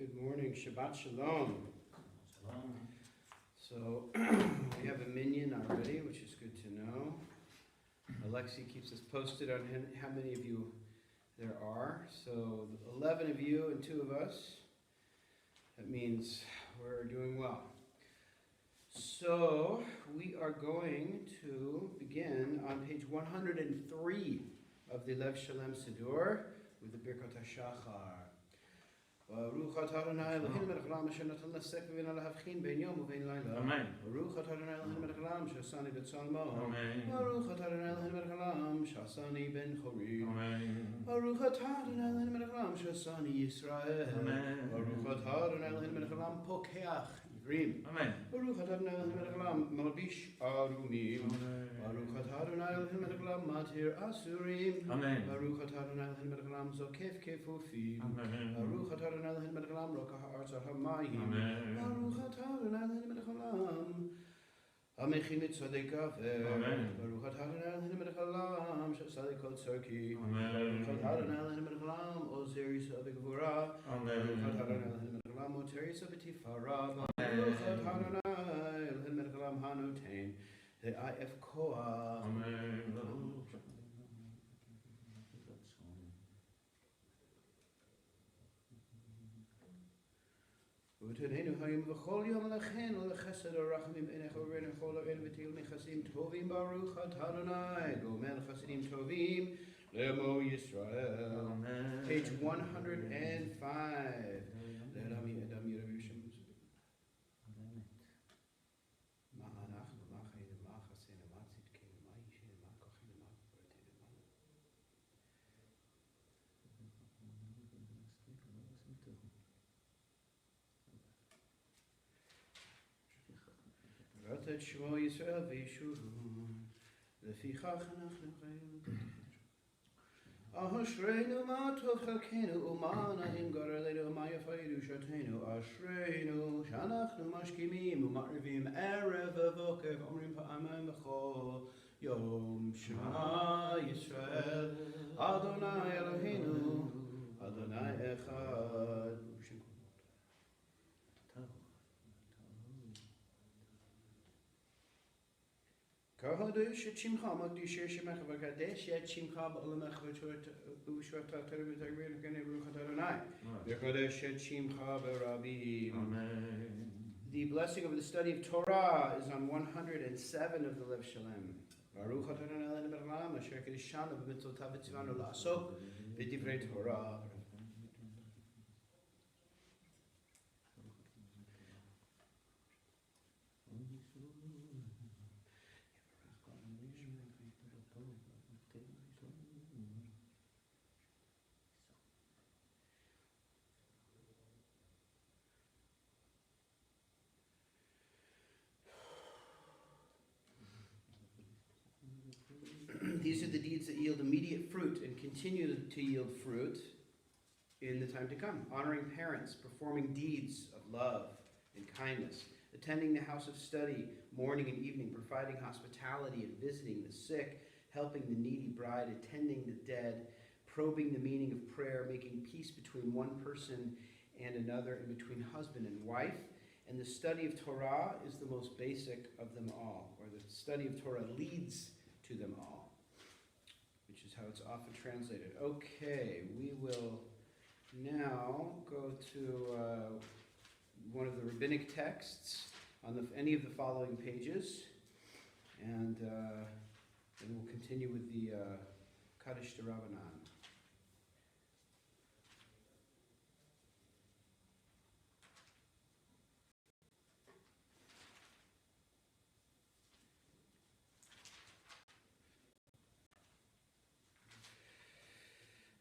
Good morning, Shabbat Shalom. Shalom. So we have a minyan already, which is good to know. Alexi keeps us posted on how many of you there are. So 11 of you and 2 of us. That means we're doing well. So we are going to begin on page 103 of the Lev Shalem Siddur with the Birkat HaShachar. ברוך אתה ה' אלוהינו מלך העולם אשר נתן לשכל ובינה להבחין בין יום ובין לילה. אמן. ברוך אתה ה' אלוהינו מלך העולם שעשני בצלמו. אמן. ברוך אתה ה' אלוהינו מלך העולם שעשני בן חורי. אמן. ברוך אתה ה' אלוהינו מלך העולם שעשני ישראל. אמן. ברוך אתה ה' אלוהינו מלך העולם פוקח עיוורים. אמן. ברוך אתה ה' אלוהינו מלך העולם מלביש ערומים. ברוך אתה ה' אלוהינו מלך העולם מתיר אסורים. אמן. ברוך אתה ה' אלוהינו מלך העולם זוקף כפופים. אמן. ברוך אתה ה' אלוהינו מלך העולם רוקח הארץ על המים. אמן. ברוך אתה ה' אלוהינו מלך העולם המכין את שדה כפר. אמן. ברוך אתה ה' אלוהינו מלך העולם שעשה לי כל צורכי. אמן. ברוך אתה ה' אלוהינו מלך העולם עוזר ישראל בגבורה. ברוך אתה ה' אלוהינו מלך העולם מותיר ישראל בתפארה. ברוך אתה ה' אלוהינו מלך העולם הנותן לעייף כוח. אמן. ותננו היום וכל יום לכנו לחסד הרחמים עיניך ובין כל העין ותהיל נכסים טובים ברוך אתה ה' גומל חסדים טובים לעמו ישראל. Page 105. לעולם ידם ירבי שם. מה אנחנו, מה חיינו, מה חסנו, מה צדקנו, מה אישנו, מה כוחנו, מה גבורתנו, קראת את שמו ישראל וישורון, לפיכך אנחנו חיים. אשרינו מה טוב חלקנו ומה נעים גורלנו ומה יפה ירושתנו. אשרינו שאנחנו משכימים ומערבים ערב ובוקר ואומרים פעמיים בכל יום שמע ישראל אדוני אלוהינו אדוני אחד. קדש את שמך מקדיש שמך וקדש את שמך בעולמך ובשבתך ותגביר לקנא ברוך אתה ה' וקדש את שמך ברבים. The blessing of the study of Torah is on 107 of the Lev Shalem. ברוך אתה ה' אלוהינו מלך העולם אשר קידשנו במצוותיו וציוונו לעסוק בדברי תורה. These are the deeds that yield immediate fruit and continue to yield fruit in the time to come. Honoring parents, performing deeds of love and kindness, attending the house of study morning and evening, providing hospitality and visiting the sick, helping the needy bride, attending the dead, probing the meaning of prayer, making peace between one person and another and between husband and wife. And the study of Torah is the most basic of them all, or the study of Torah leads to them all, which is how it's often translated. Okay, we will now go to one of the rabbinic texts on any of the following pages, and then we'll continue with the Kaddish D'Rabbanan.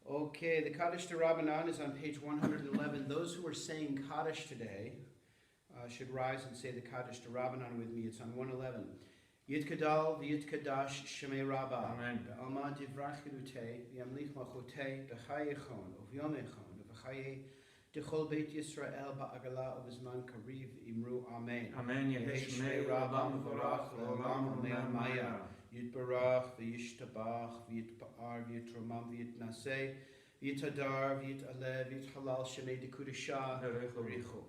Okay, the Kaddish D'Rabbanan is on page 111. Those who are saying Kaddish today should rise and say the Kaddish D'Rabbanan with me. It's on 111. Yitkadal v'yitkadash shemei Rabbah. Amen. Be'alma divrach chilutei, v'yamlich malchutei, b'chayechon, uv'yomechon, v'chaye dechol beit Yisrael ba'agala uv'zman kariv imru Amen. Amen. Yehi shmei Rabbah mevorach le'olam u'me'amaya. Yitbarach v'yishtabach v'yitpa'ar v'yitromam v'yitnaseh v'yitadar, v'yit'aleh, v'yithalal shemei dekudashah, Berichu. berichu.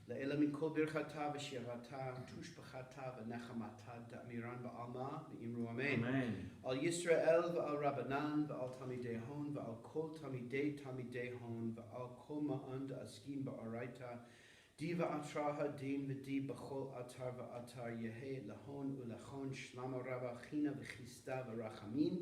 Le'ela min kol birchata v'shirata, tushbachata v'nechamata, da'amiran ba'alma, v'imru amen. Amen. Al Yisrael v'al Rabbanan v'al Talmidei Hon v'al kol Talmidei Hon v'al kol ma'an da'askim ba'araita di v'atraha din v'di b'chol atar v'atar yehe lahon u'lachon shlama rabba china v'chista v'rachamin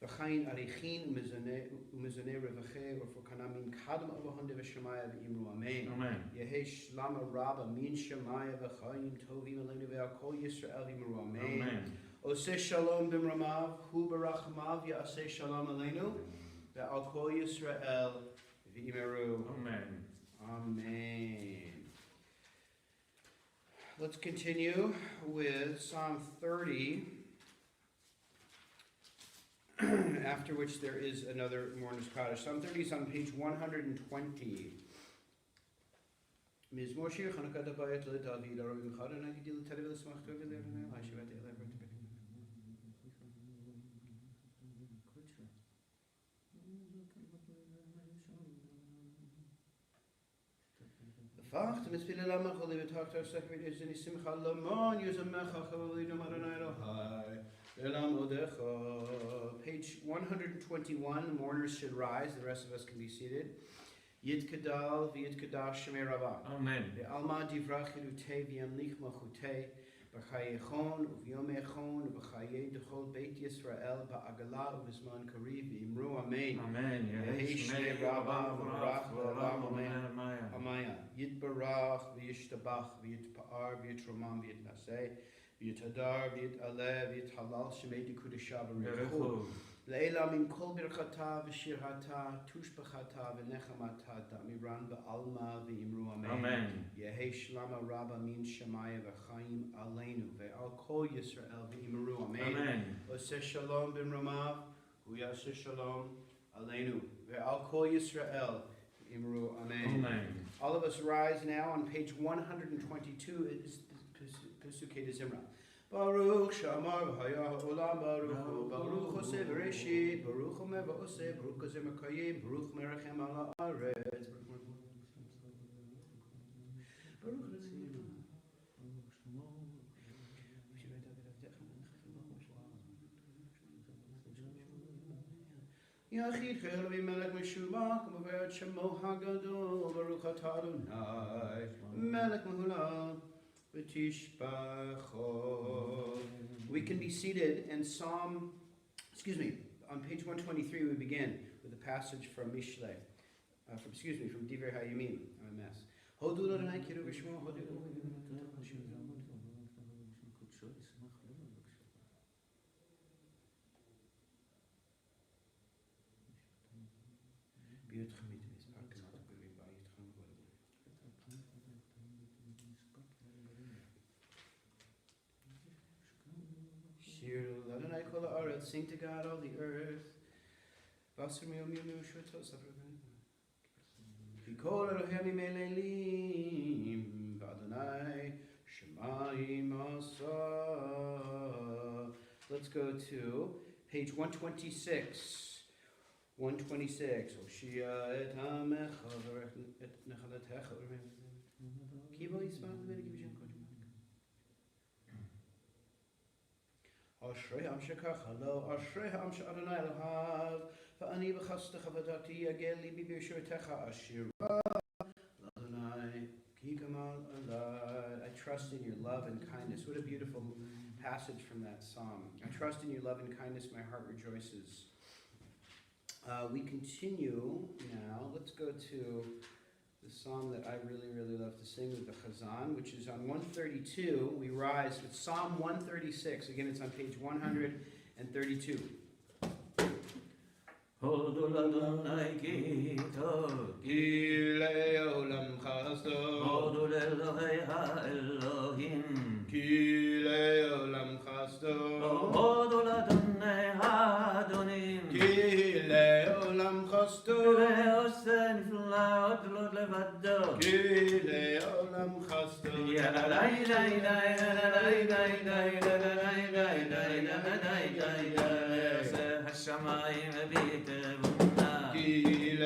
v'chayin arichin u'mezonei revache u'fokanamin kadam avahonde v'shemaya v'imru amen. Amen. Yehe shlama rabba min shemaya v'chayim tovim alenu v'al kol Yisrael v'imru amen. Amen. Oseh shalom b'mramav, hu barachamav ya'aseh shalom aleinu, ve'al kol Yisrael v'imeru. Amen. Amen. Let's continue with Psalm 30, after which there is another Mourner's Kaddish. Psalm 30 is on page 120. Mizmor shir Chanukah dabayit leDavid, arovim chadon hagidil tadevil smach tovil le'Adonai, ha'shivat eleh v'tipik. Facht mit viele Lama kholi betagt aus sag wir sind nicht simcha lamon yuzamecha kholi no maranai Elohai elam odecha. Page 121. Mourners should rise. The rest of us can be seated. Yid kadal v'yid kadash shemei rabah. Amen. Ve'alma divrach yirutei v'yamlich machutei b'chayechon u'v'yomechon u'v'chayei d'chol beit Yisrael ba'agala u'v'zman kariv v'imru amen. Amen. Yehi Shmei Rabba v'rach v'olam amen. Amen. Amaya. Yitbarach v'yishtabach v'yitpa'ar v'yitromam v'yitnaseh v'yitadar v'yitaleh v'yithalal shemei dekudashah b'rechu. Berichu. Le'ela min kol birchata v'shirata tushbachata v'nechamata da'miran ba'alma v'imru amen. Amen. Yehi shlama rabba min shemaya v'chaim aleinu ve'al kol Yisrael v'imru amen. Amen. Oseh shalom b'mramav hu yaseh shalom aleinu ve'al kol Yisrael v'imru amen. Amen. All of us rise now on page 122. It is Pesukei de Zimra. Baruch Shamar v'haya ha'olam baruch Baruch Oseh v'reshit Baruch Omer v'oseh Baruch Oseh Mekayim Baruch Merechem ala haaretz Baruch Yachid chel v'melech meshubach v'veret shemo hagadol Baruch atah Adonai melech mehulam v'tishbachot. We can be seated and on page 123 we begin with a passage from Mishlei, from Divrei Hayamim, MS. Hodu l'Adonai kiru v'shmo, hodu sing to God all the earth. B'kol Elohim melelim v'Adonai shemayim asa. Let's go to page 126. 126. Oshia et hamecha et nechalatecha. Kibo yisman v'negivishim kodim. Ashrei am shekach lo, Ashrei am she'Adonai Elohav, va'ani b'chastecha v'dati yagel libi b'yeshutecha ashira l'Adonai ki kamal alai. I trust in your love and kindness. What a beautiful passage from that psalm. I trust in your love and kindness, my heart rejoices. We continue now. Let's go to the psalm that I really, really love to sing with the Chazan, which is on 132. We rise with Psalm 136. Again, it's on page 132. Hodu l'Adonai ki tov. Ki le'olam chasto. Hodu l'Elohei ha'Elohim. Ki le'olam chasto. Hodu l'Adonai ha'Adonim. Ki le'olam chasto. Ve'oseh niflaot lo levado. Ki le'olam chasto. השמיים ביטבונה Ki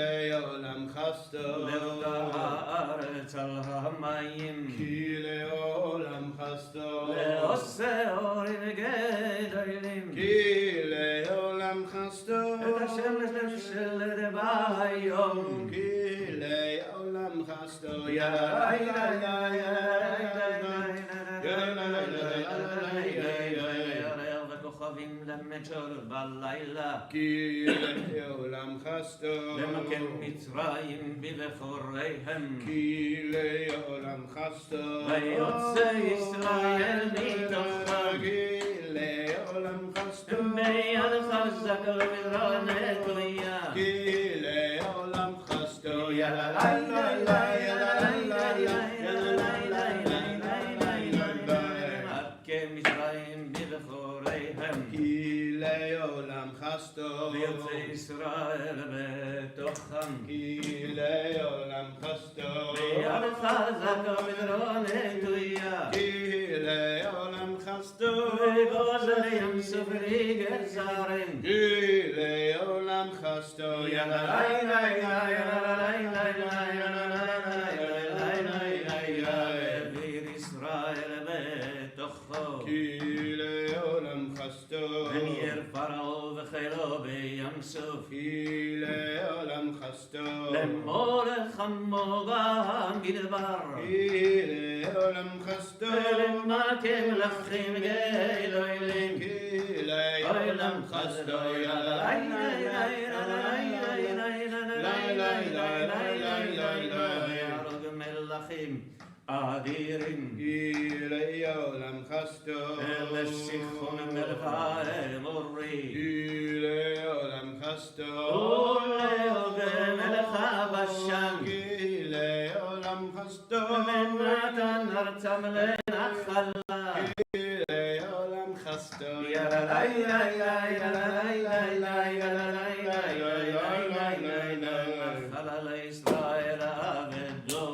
לב הארץ על המים. כי לעולם חסדו. לעושה אורים וגדולים. כי לעולם חסדו. את השמש לשלד ביום. כי לעולם חסדו. וכוכבים למצ'ור בלילה. כי לעולם חסדו. למקם מצרים בבחוריהם. כי לעולם חסדו. ויוצא ישראל מתוכם. כי לעולם חסדו. ביד חזק ובזרוע נטויה. כי לעולם חסדו. כמצרים בבחוריהם. כי לעולם חסדו. ויוצא ישראל בתוכם. כי לעולם חסדו. ביד חזק ובזרוע נטויה. כי לעולם חסדו. וגוזל ים סוף לגזרים. כי לעולם חסדו. העביר ישראל בתוכו. כי לעולם חסדו. וניר פרעה וחילו בים סוף. כי לעולם חסדו. לאמור חמו במדבר. כי לעולם חסדו. ולמקם לכם גלוילים. כי לעולם חסדו. ויהרוג מלכים אדירים. כי לעולם חסדו. ולסיחון מלך האמורי. כי לעולם חסדו. ולאוג מלך הבשן. כי לעולם חסדו. ונתן ארצם לנחלה. כי לעולם חסדו. נחלה לישראל אבדו.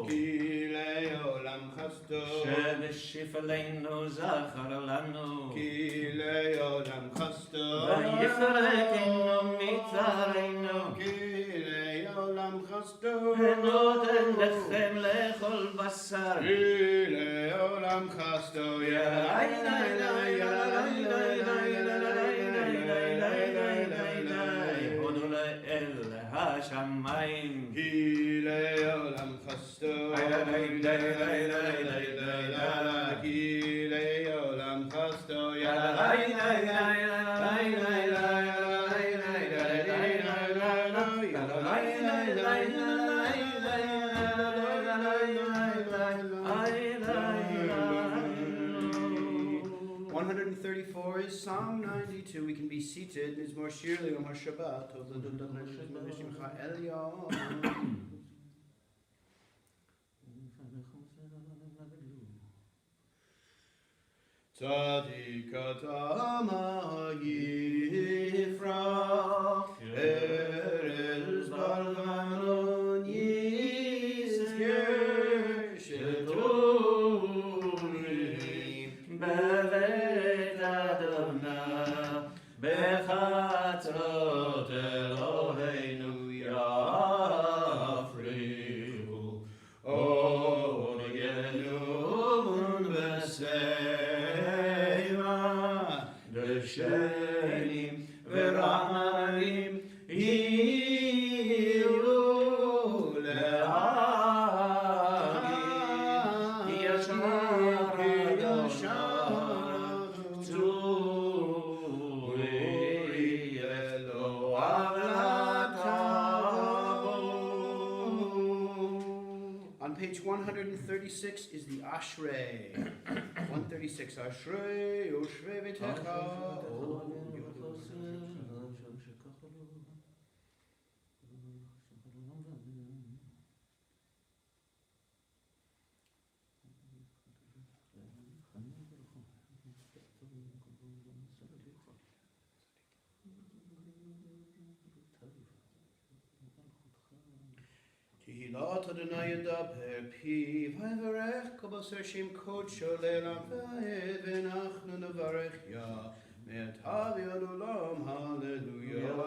כי לעולם חסדו. שבשפלנו זכר לנו. כי לעולם חסדו. ויפרקנו מצרינו. כי לעולם חסדו. ונותן לכם לאכול בשר. כי לעולם חסדו. הודו לאל השמיים. כי לעולם חסדו. כי לעולם חסדו. Is Psalm 92. We can be seated. It's more surely on Shabbat. Tzadik Atama Yifra Erez Balvanon Yizger Shetuni Bevet Adonai Bechatzrot Eloheinu Yafrihu Onegenu Beseima Deshenim Veramanim Yilu Le'agi Yashar Tzuri Eloav Latabo. On page 136 is the Ashrei. 136 Ashrei, Oshrei V'techa. Tehillat Adonai Yedaber Piv Havarech Kol Baser Shem Kodsho Le'elam Va'ed V'nachnu Nevarech Ya Me'atav Yad Olam Hallelujah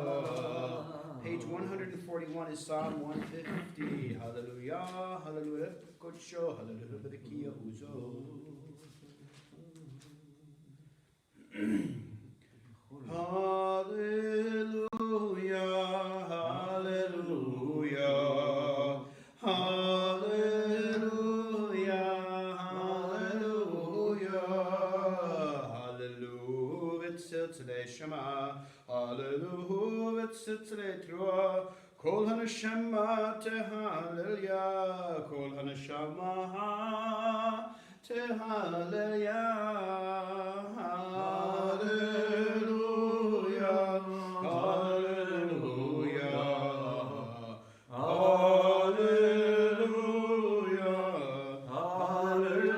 Page 141 is Psalm 150. Hallelujah, hallelujah, kodsho, hallelujah, berekia uzo. Hallelujah, hallelujah, hallelujah, hallelujah, hallelujah, tziltzele shema, hallelujah, tziltzele trua, kol haneshama tehallelujah, kol haneshama tehallelujah, hallelujah, hallelujah, hallelujah, hallelujah,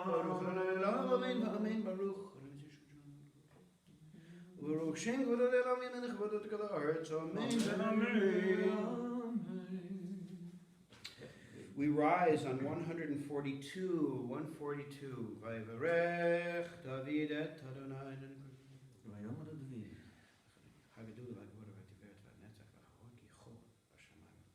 Baruch Adonai Olam, amen, amen, Baruch. Baruch Shem Kevod Elam Yemech Kevod Kol Haaretz, amen, amen. We rise on 142, 142. Vayivarech David et Adonai. ויאמר דוד, Haggadah v'Haggadah v'Tiveret v'Netzach v'Hahod Yichol b'Shamayim.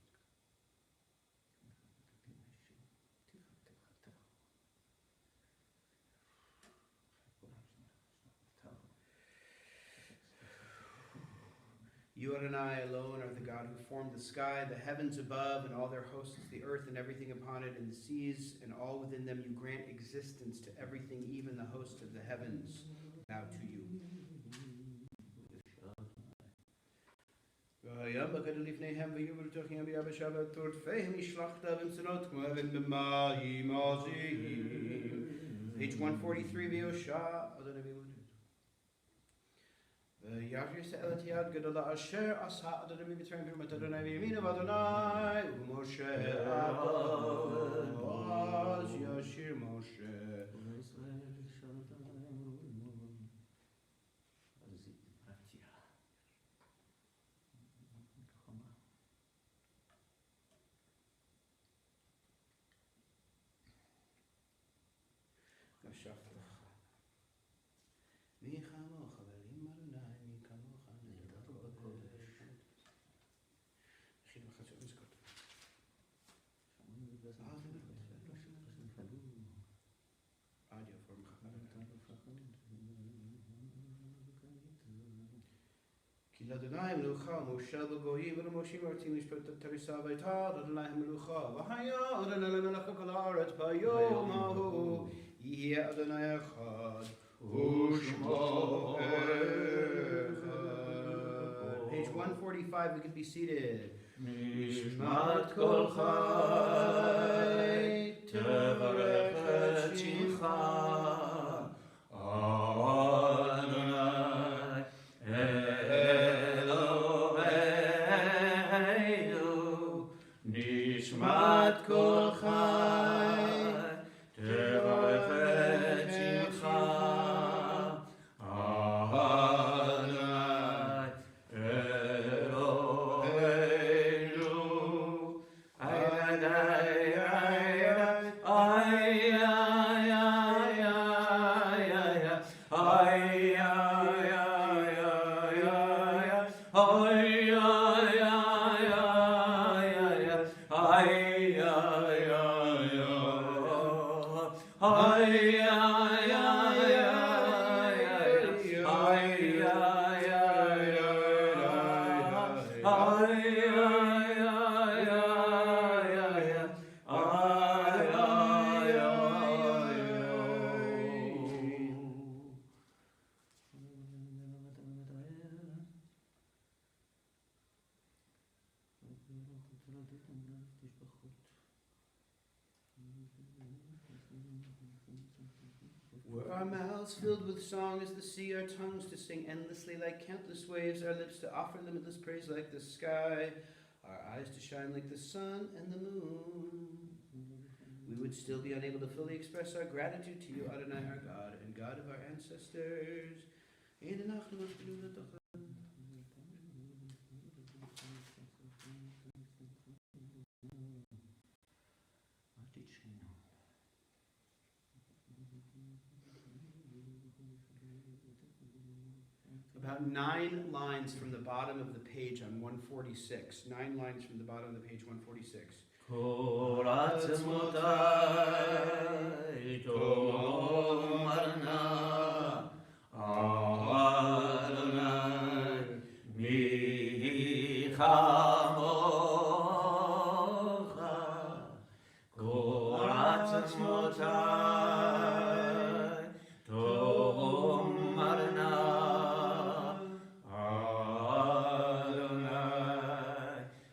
You, Adonai, alone are the God who formed the sky, the heavens above, and all their hosts, the earth and everything upon it, and the seas, and all within them. You grant existence to everything, even the host of the heavens. Bow to you. Page 143, V'yosha, Yahweh Se'elet Yad Gedola Asher Asa Adonai B'Mitzrayim V'Umat Adonai V'Yamina V'Adonai U'Moshe Abaz Yashir Moshe. וישראל שרת עליהם רואים אז פרטיה חומה Gashaf Lecha Mi Chamocha V'Elim Adonai Mi Kamocha נרדף בקודש Chid V'Chazot Mizkot שמענו בגז שנפלו Ad Yafor Ki l'Adonai Melucha Moshe L'Goyim V'Moshe Martim Lishpot Teresa V'Etad Adonai Melucha V'Haya Adonai L'Melech Kol Haaretz B'Yom Hahu Yeh Adonai Echad U'Shmo Echad. Page 145, we can be seated. נשמת כל חי תברך את שמך אדוני אלוהינו נשמת כל חי תברך את שמך Were our mouths filled with song as the sea, our tongues to sing endlessly like countless waves, our lips to offer limitless praise like the sky, our eyes to shine like the sun and the moon, we would still be unable to fully express our gratitude to you, Adonai, our God, and God of our ancestors. about 9 lines from the bottom of the page on 146. 9 lines from the bottom of the page 146. כל עצמותיי תאמרנה אדוני מי כמוך כל עצמותיי תאמרנה אדוני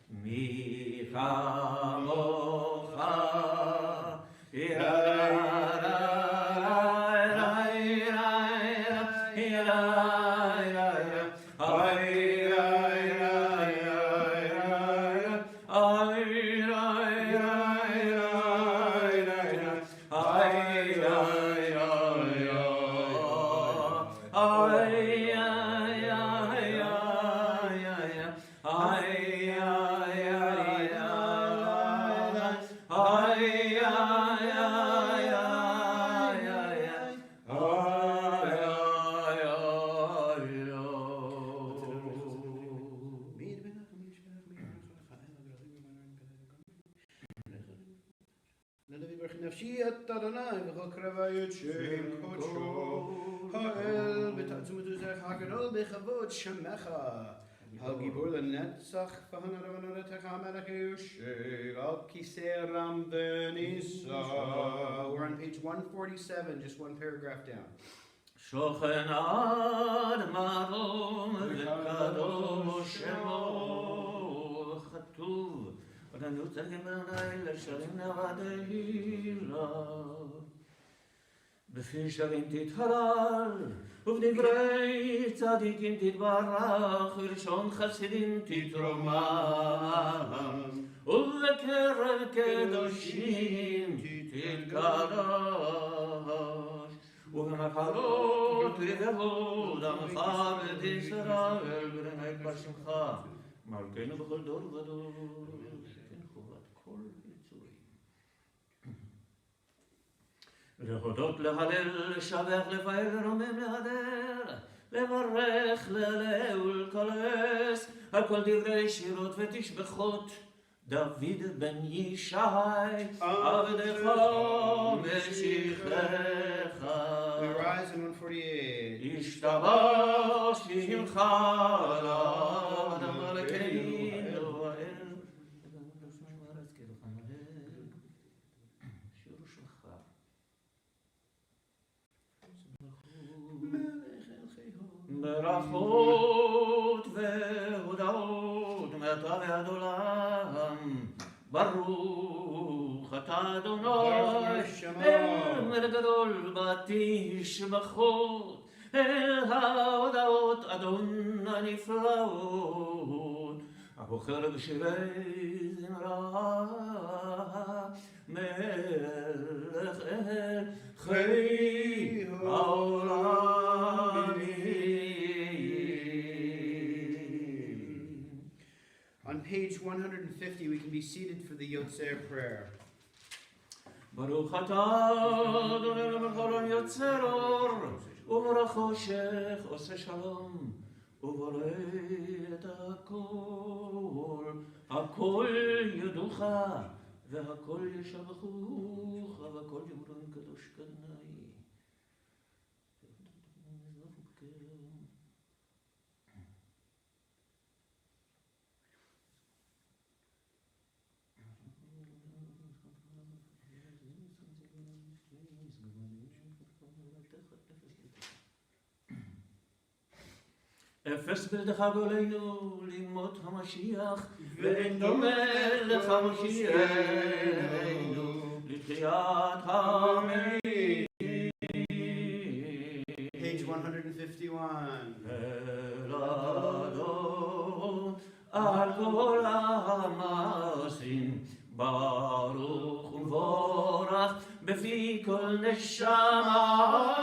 מי כמוך נפשי את אדוני וכל קרבי את שם קודשו האל בתעצומות עוזך הגדול בכבוד שמך הגיבור לנצח והנרונתך המלך יושב על כיסא רם ונישא. We're on page 147, just one paragraph down. שוכן עד מרום וקדוש שמו כתוב ודנו תרגם בעיני לשרים נבדילה בפי שרים תתהלל ובדברי צדיקים תתברך ולשון חסידים תתרומם ובקרב קדושים תתקדש ובמחלות לבבות עמך ותישראל ורנאי כבר שמך מלכנו בכל דור ודור כן חובת כל יצורים להודות להלל לשבח לפאר לרומם להדר לברך להלל ולקלס על כל דברי שירות ותשבחות דוד בן ישי עבדך משיחך We rise in 148. ישתבח שמך לאדם מלכנו האל שירו שלך ברכות והודעות מעתה ועד עולם ברוך אתה אדוני אל גדול בתשבחות אל ההודעות אדון הנפלאות הבוחר בשירי זמרה מלך אל חי העולמים. On page 150, we can be seated for the Yotzer prayer. ברוך אתה אדוני למחרון יוצר אור ובורא חושך עושה שלום ובורא את הכל הכל יודוך והכל ישבחוך והכל יאמרון קדוש קדנאי. אפס בלדך גולנו לימות המשיח ואין דומה לך משיחנו לתחיית המתים. Page 151. ולאדון על כל המעשים ברוך ומבורך בפי כל נשמה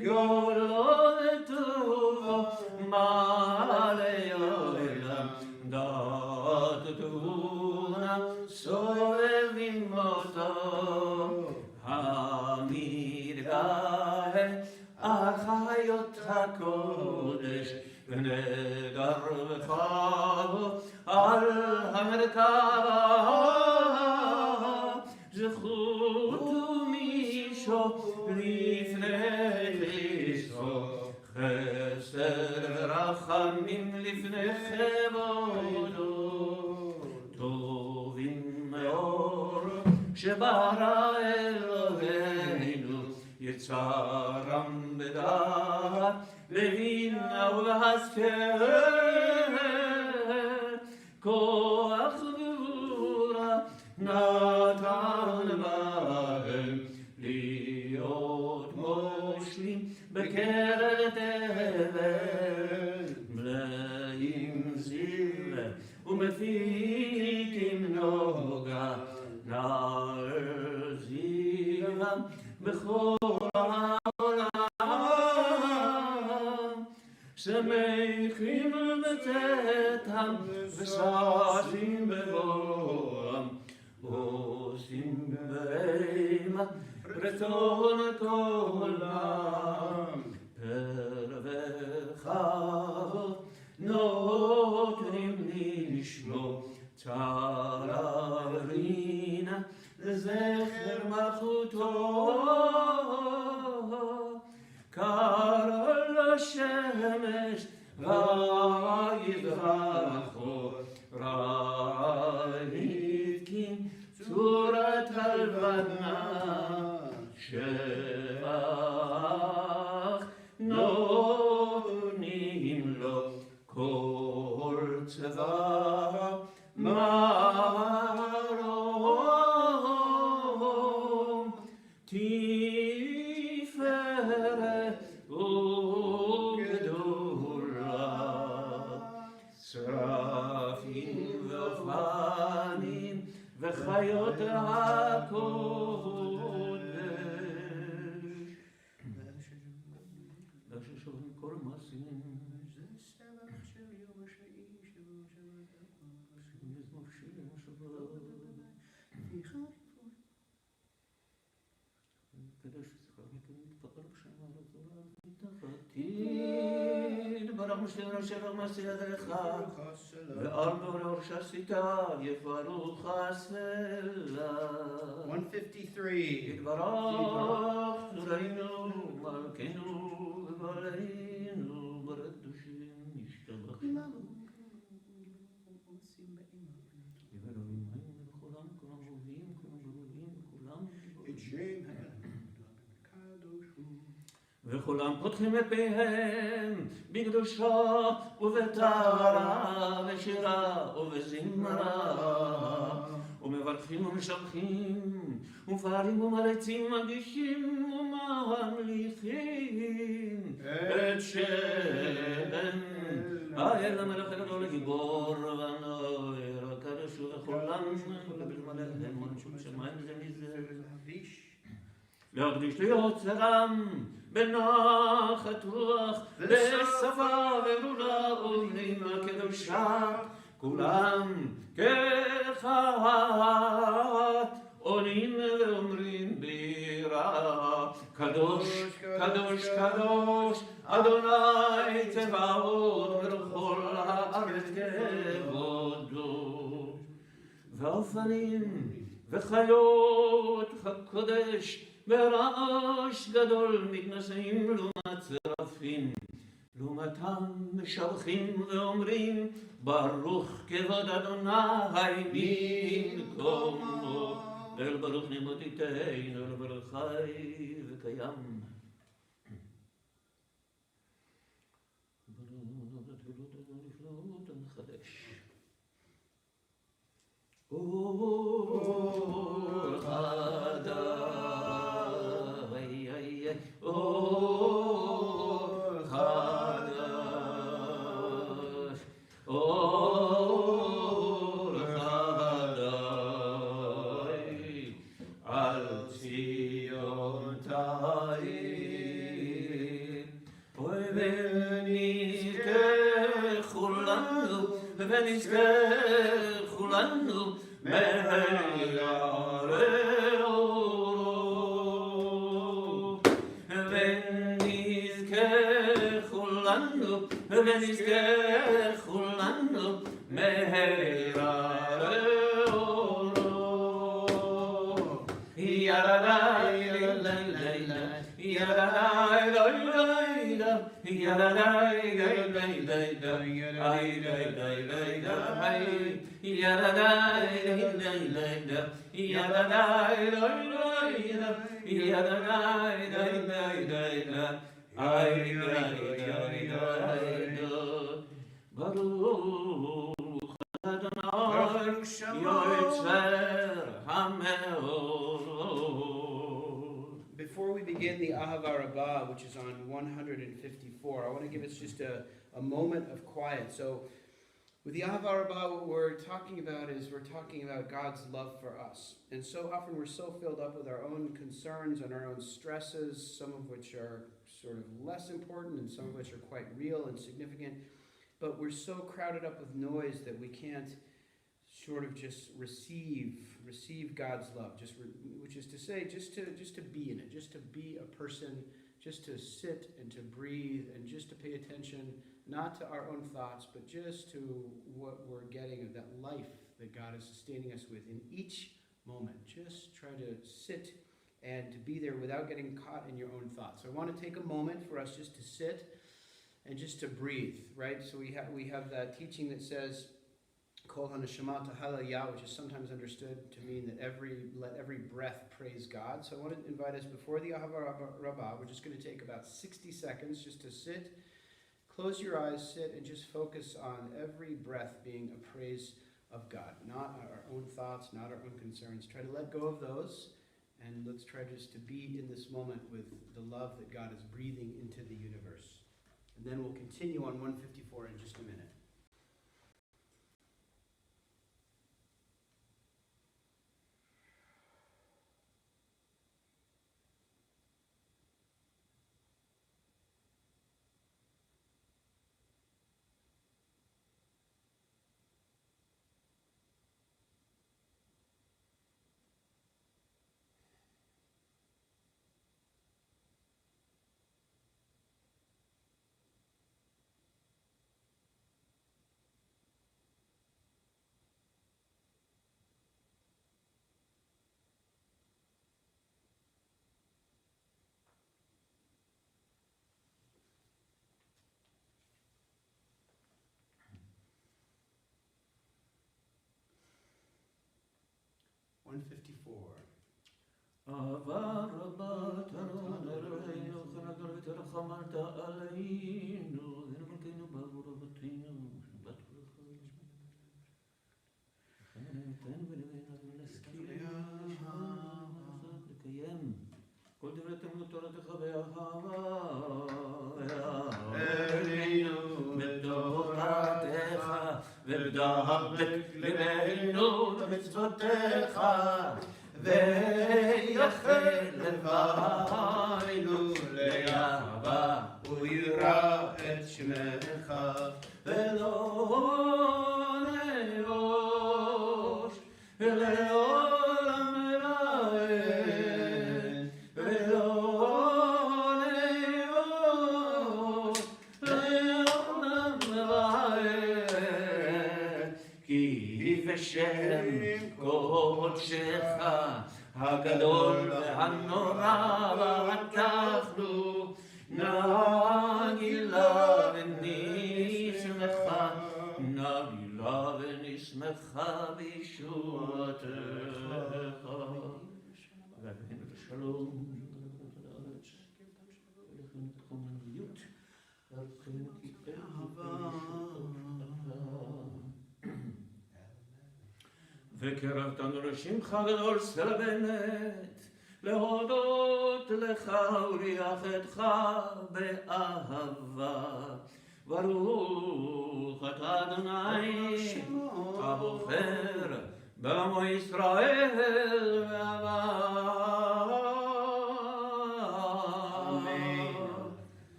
גאולו וטובו מעלה עולם דעת ותבונה סובבים אותו המתגאה על חיות הקודש, ונגר וחבו על המרכבה. זכות ומישו לפני חיסו, חסד ורחמים לפני כבודו. טובים מאור שברא אלוהינו, יצרם בדעת, בבינה ובהשכל, כוח וגבורה נתן בהם, להיות מושלים בקרב תבל, מלאים זיו ומפיקים נוגה, נער זיום בכל העולם, שמחים בצאתם וששים בבואם, עושים בהמה רצון כולם, פר וחברות נותנים לי לשמוע, צרה ורינה לזכר מלכותו, קרא לשמש ויזרחו, רעיתים צורת הלבנה, שבח נותנים לו כל צבא מרום, תפארת וגדולה, שרפים ואופנים וחיות הקודש, וששורים כל מעשים, ברח משלנו אשר מעשי ידיך, ועל מעורר שעשית יפרוך הסלע. 153. יתברך צורנו מלכנו ובעלינו בקדושים ישתבח. וכולם פותחים את פיהם בקדושה ובטהרה ושירה ובזמרה, ומברכים ומשבחים ומפארים ומריצים, מגישים וממליכים את שם האל המלך הגדול הגיבור והנוער הקדוש, וכולם בזמניהם מלכות שמיים זה מזה, להקדיש ליוצרם בנחת רוח, בשפה ברורה ובנעימה קדושה, כולם כאחד עולים ואומרים ביראה, קדוש קדוש קדוש אדוני צבאות בכל הארץ כבודו. ואופנים וחיות הקודש ברעש גדול מתנשאים לעומת שרפים, לעומתם משבחים ואומרים ברוך כבוד אדוני במקומו, אל ברוך נמות איתנו, אל ברוך חי וקיים. אור חדש, אור חדש, אור חדש, על ציון תאיר. אוי ונזכה כולנו, ונזכה כולנו מהרה לאורו, ונזכה כולנו ונזכה כולנו מהרה לאורו. יאללה לילה לילה יאללה לילה יאללה לילה לילה ay lay lay lay lay ya la lay lay lay ya la lay lay ya la lay lay lay ay lay lay lay Baruch Adonai Yotzer HaMeod. Before we begin the Ahava Rabbah, which is on 154, I want to give us just a moment of quiet. So with the Ahava Rabbah, what we're talking about God's love for us. And so often we're so filled up with our own concerns and our own stresses, some of which are sort of less important and some of which are quite real and significant. But we're so crowded up with noise that we can't sort of just receive God's love, which is to say, just to be in it, just to be a person, just to sit and to breathe and just to pay attention, not to our own thoughts, but just to what we're getting of that life that God is sustaining us with in each moment. Just try to sit and to be there without getting caught in your own thoughts. So I want to take a moment for us just to sit and just to breathe, right? So we have that teaching that says, Kol HaNeshama Tahalaya, which is sometimes understood to mean that let every breath praise God. So I want to invite us before the Ahava Rabbah. We're just going to take about 60 seconds just to sit, close your eyes, sit, and just focus on every breath being a praise of God, not our own thoughts, not our own concerns. Try to let go of those, and let's try just to be in this moment with the love that God is breathing into the universe. And then we'll continue on 154 in just a minute. אהבה רבה תנון אלוהינו חנגל ותרחמת עלינו ונמלכנו בעבור אבותינו שבת ברכה ונתן ונבנה ונשכיל לקיים כל דברי תלמוד תורתך באהבה אלינו בתורתך ודבק ליבנו במצוותיך ויחל לבנו לאהבה וירא את שמך ולא נבוש לעולם ועד ולא נבוש לעולם ועד כי בשם קודשך הגדול והנורא ואנחנו נגילה ונשמחה בישועתך והבאנו לשלום ולכן תחומניות ולכן וקרבתנו לשמך גדול סלע בנט להודות לך ולייחדך באהבה ברוך אתה אדוני הבוחר בעמו ישראל ואהבה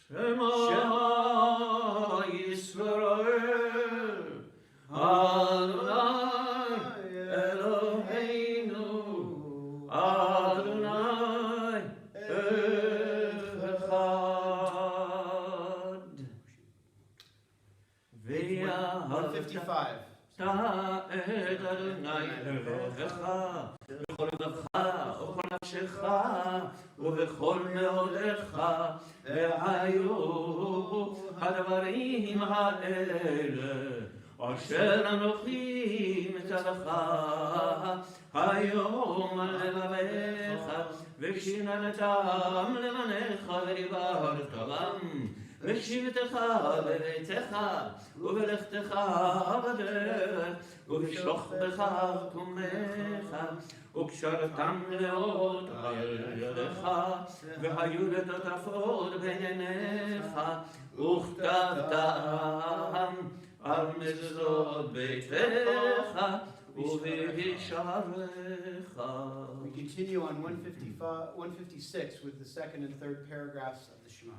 שמע ישראל 155. תעד אדוני אלוהיך בכל לבבך ובכל נפשך ובכל מאודך, והיו הדברים האלה אשר אנוכי מצווך היום על לבביך, ושיננתם לבניך ודיברת בם, בשבתך בביתך ובלכתך בדרך ובשוכבך ובקומך, וקשרתם לאות על ידך, והיו לטוטפות בין עיניך, וכתבתם על מזוזות ביתך ובשעריך. We continue on 156 with the second and third paragraphs of the Shema.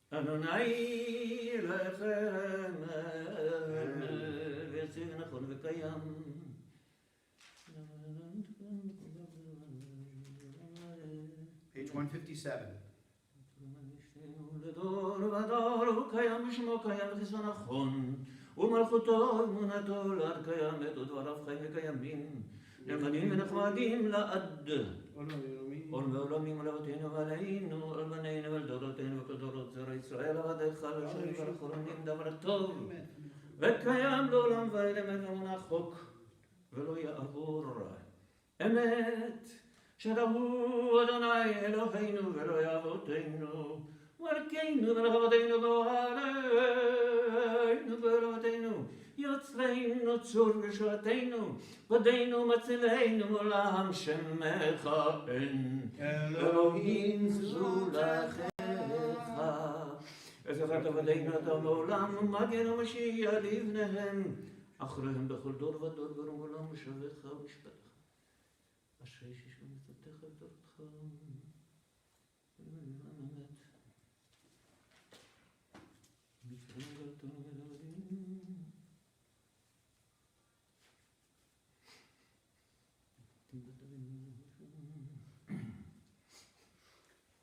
אדוני אלוהיכם יציב נכון וקיים. Page 157. לדור ודור הוא קיים ושמו קיים וחסדו נכון, ומלכותו אמונתו לעד קיימת ודבריו חיים וקיימים, נאמנים ונחמדים לעד. עול ועולמים על אבותינו ועלינו, על בנינו ועל דורותינו וכל דורות זרע ישראל עבדיך, לשם יברך אחרונים דבר טוב, וקיים לעולם ועד אמת אמונה חוק, ולא יעבור אמת, שראו אדוני אלוהינו ואלוהי אבותינו, מלכנו ולכבודנו באוהלינו ואלוהינו, יוצרנו צור ושועתנו, פדינו מצילנו מעולם, שמך אין אלוהים זולתך. וזכרת עבדינו אתה מעולם, ומגן ומשיח לבניהם, אחריהם בכל דור ודור ברום עולם משבך ומשפטך. אשרי שישמע מצוותיך ותורתך.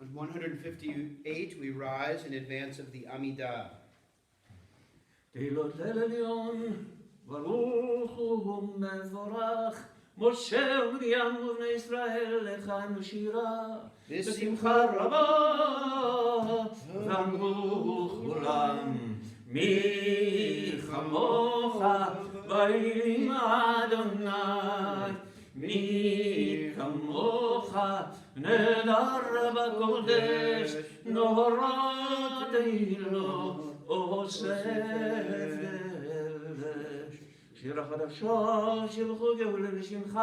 On 158, we rise in advance of the Amidah. תהילות ליל עליון, ברוך הוא מבורך, משה ומרים ובני ישראל לך נשירה, בשמחה רבה, ואמרו כולם, מי כמוך באלים אדוני, מי כמוך נדר בקודש, נורתנו עושה. שיר החדשה שבחו גאולה לשמך,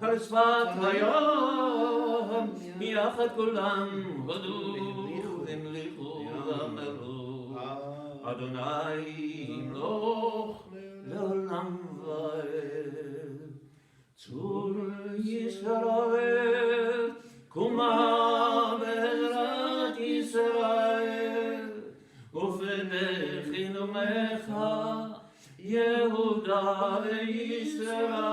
על שפת היום, יחד כולם הודו והמליכו ואמרו, אדוני ימלוך לעולם ועד. צור ישראל, קומה בעזרת ישראל, ובחינומך יהודה וישראל.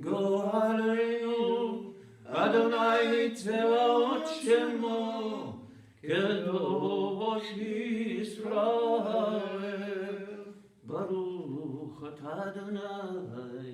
גואלנו, אדוני צבאות שמו, קדוש ישראל. ברוך אתה אדוני גואל.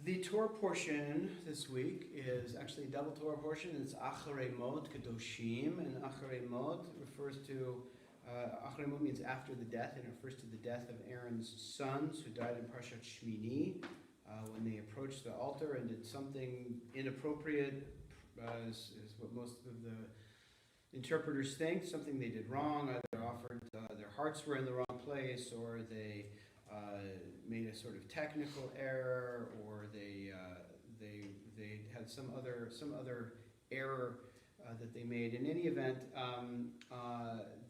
The Torah portion this week is actually a double Torah portion. It's Acharei Mot Kedoshim, and Acharei Mot refers to, Acharei Mot means after the death, and it refers to the death of Aaron's sons who died in Parshat Shmini when they approached the altar and did something inappropriate, is what most of the interpreters think, something they did wrong, either offered, their hearts were in the wrong place, or they made a sort of technical error, or they had some other error that they made. In any event,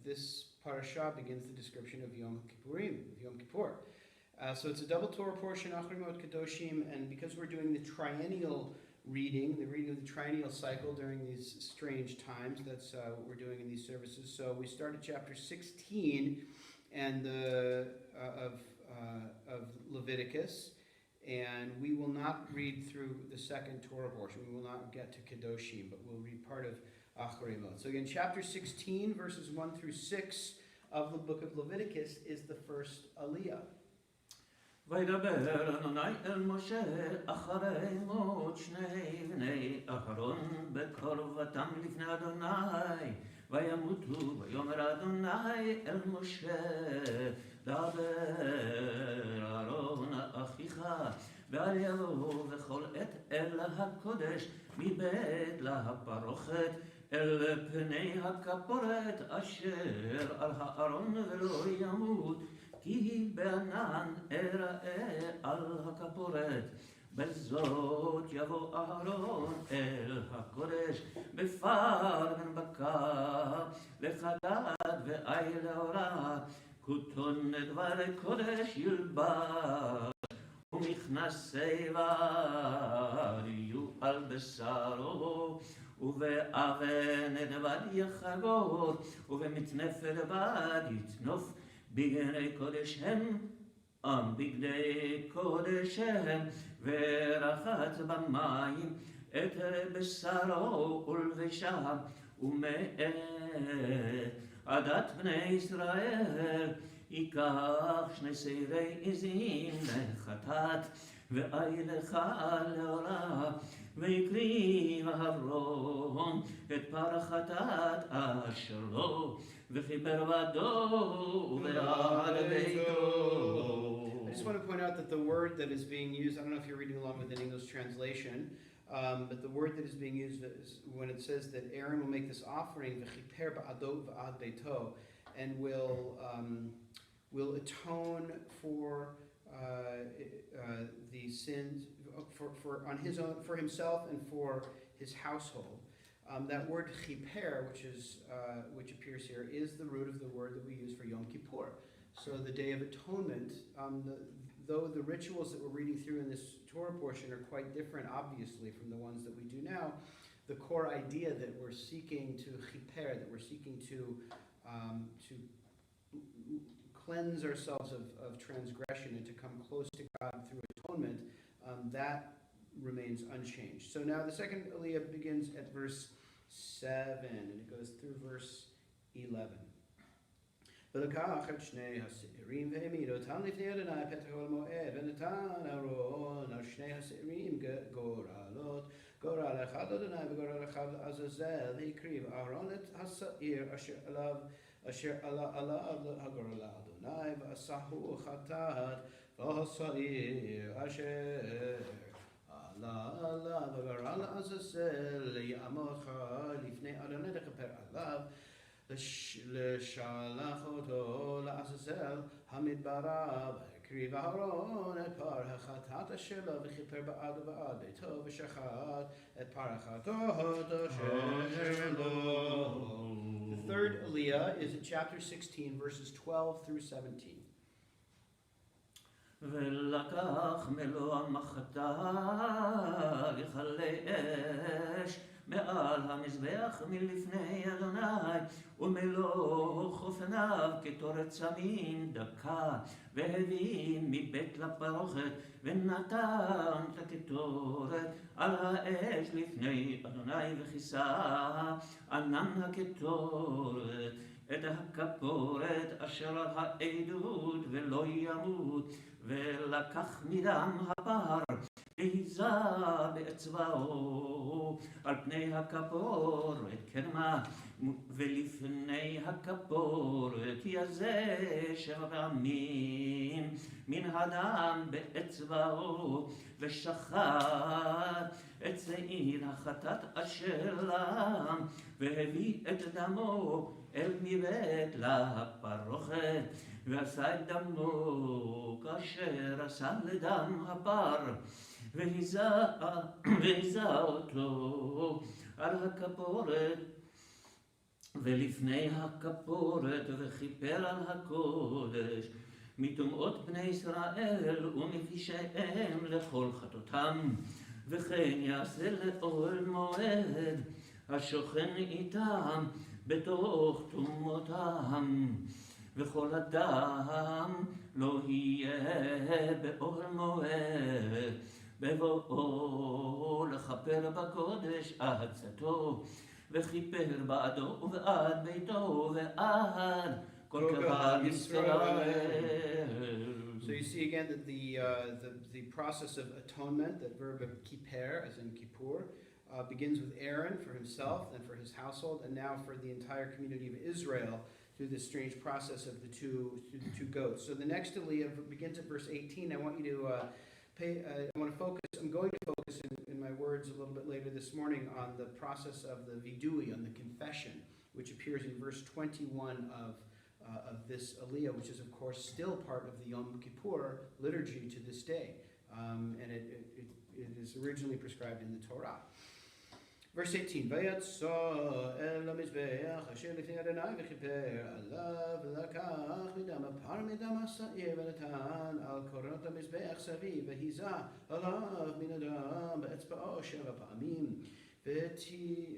this parasha begins the description of Yom Kippurim, of Yom Kippur. So it's a double Torah portion, Acharei Mot Kedoshim, and because we're doing the triennial reading, the reading of the triennial cycle during these strange times, that's what we're doing in these services. So we start at chapter 16 and of Leviticus, and we will not read through the second Torah portion. We will not get to Kedoshim, but we'll read part of Acharei Mot. So again, chapter 16, verses 1 through 6 of the book of Leviticus is the first Aliyah. וידבר אדוני אל משה אחרי מות שני בני אהרון בקרבתם לפני אדוני וימותו ויאמר אדוני אל משה דבר אהרון אחיך ואל יבוא בכל עת אל הקודש מבית לפרוכת אל פני הכפורת אשר על הארון ולא ימות כי בענן אראה על הכפורת. בזאת יבוא אהרון אל הקודש בפר בן בקר לחדד ואי לאורה כותון דבר קודש ילבש ומכנסי בר יהיו על בשרו ובאבן דבד יחגור ובמצנפת בד יתנוף בגדי קודש הם, בגדי קודש הם, ורחץ במים את בשרו ולבשם, ומאת עדת בני ישראל ייקח שני שעירי עזים לחטאת, ואי לך לעולה, ויקריב אהרון את פר החטאת אשר לו, וחיבר בדו ובעד ביתו. I just want to point out that the word that is being used, I don't know if you're reading along with an English translation, but the word that is being used is when it says that Aaron will make this offering, v'chiper ba'ado v'ad beito, and will atone for the sins for himself and for his household. That word chiper, which appears here, is the root of the word that we use for Yom Kippur. So the Day of Atonement, though the rituals that we're reading through in this Torah portion are quite different, obviously, from the ones that we do now, the core idea that we're seeking to chiper, that we're seeking to cleanse ourselves of transgression and to come close to God through atonement, that remains unchanged. So now the second Aliyah begins at verse 7 and it goes through verse 11. ולקח את שני השעירים והעמיד אותם לפני אדוני פתח המועד ונתן אהרון על שני השעירים גורלות גורל אחד לאדוני וגורל אחד לעזאזל והקריב אהרון את השעיר אשר עליו הגורל לאדוני ועשהו חטאת והשעיר אשר עלה וגרע לעזאזל, יעמוד לפני אדוני לכפר עליו, לשלח אותו לעזאזל המדברה, והקריב אהרון את פר החטאת שלו, וכיפר בעד ובעד ביתו, ושחט את פר החטאת שלו. The third Aliyah is in chapter 16, verses 12 through 17. ולקח מלוא המחתה לכלי אש מעל המזבח מלפני אדוני, ומלוא חופניו כתורת צמים דקה, והביא מבית לפרוכת, ונתן את הקטורת על האש לפני אדוני, וכיסה ענן הקטורת את הכפורת אשר על העדות ולא ימות, ולקח מדם הפר והיזה באצבעו על פני הכפורת קדמה, ולפני הכפורת יזה 7 פעמים מן הדם באצבעו, ושחט את שעיר החטאת אשר לה, והביא את דמו אל מבית לפרוכת, ועשה את דמו כאשר עשה לדם הפר, והיזה אותו על הכפורת ולפני הכפורת, וכיפר על הקודש מטומאות בני ישראל ומפשעיהם לכל חטאותם, וכן יעשה לאוהל מועד השוכן איתם בתוך טומאותם, וכל אדם לא יהיה באוהל מועד בבואו לכפר בקודש עד צאתו, וכיפר בעדו ובעד ביתו ועד כל קהל ישראל. So you see again that the process of atonement, that verb of kippur, as in kippur, begins with Aaron for himself and for his household, and now for the entire community of Israel through this strange process of the two goats. So the next Aliyah begins at verse 18. I want you to I'm going to focus in my words a little bit later this morning on the process of the vidui, on the confession, which appears in verse 21 of this Aliyah, which is of course still part of the Yom Kippur liturgy to this day, and it is originally prescribed in the Torah. Verse 18, ויצא אל המזבח אשר לפני אדוני וכיפר עליו, ולקח מדם הפר מדם השעיר ונתן על קורות המזבח סביב, והיזה עליו מן הדם באצבעו 7 פעמים,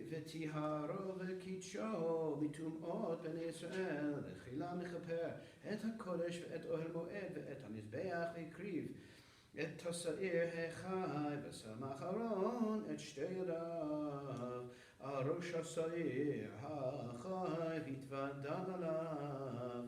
וטיהרו וקידשו מטומאות בני ישראל, וכילה מכפר את הקודש ואת אוהל מועד ואת המזבח, והקריב את השעיר החי, ושמח אהרון את 2 ידיו על ראש השעיר החי, והתוודה עליו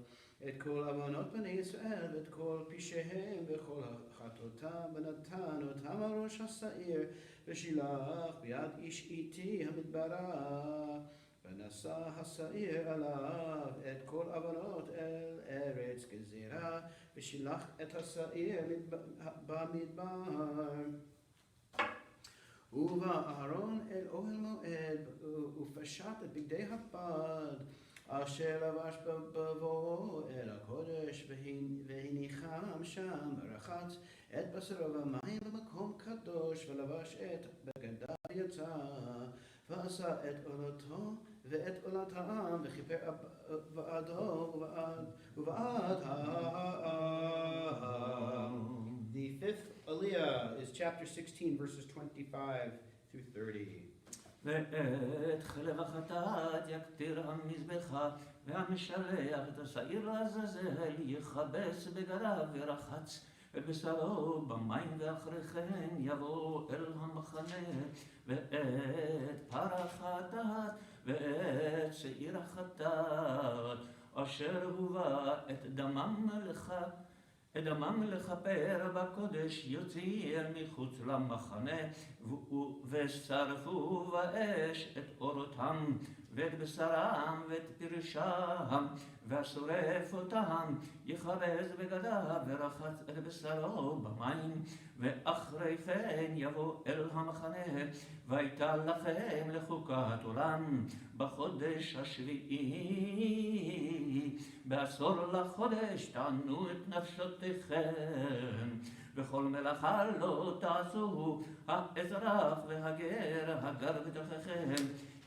את כל עוונות בני ישראל ואת כל פשעיהם וכל חטאותם, ונתן אותם על ראש השעיר, ושילח ביד איש איתי המדברה, ונשא השעיר עליו את כל עוונות אל ארץ גזירה, ושילח את השעיר במדבר. ובא אהרון אל אוהל מועד, ופשט את בגדי הבד אשר לבש בבואו אל הקודש, והניחם שם, ורחץ את בשרו במים במקום קדוש, ולבש את בגדיו ויצא, ועשה את עולתו ואת עולת העם, וכיפר בעדו ובעד העם. The fifth Aliyah is chapter 16, verses 25 through 30. ואת חלב החטאת יקטיר המזבחה, והמשלח את השעיר לעזאזל יכבס בגדיו, ורחץ את בשרו במים, ואחרי כן יבוא אל המחנה, ואת פר החטאת ואת שעיר החטאת אשר הובא את דמם לכפר בקודש, יוציא אל מחוץ למחנה, ושרפו באש את אורותם, ואת בשרם ואת פרשם, והשורף אותם יכבז בגדיו ורחץ את בשרו במים, ואחרי כן יבוא אל המחנה, והייתה לכם לחוקת עולם בחודש השביעי, בעשור לחודש תענו את נפשותיכם, וכל מלאכה לא תעשו האזרח והגר הגר בתוככם,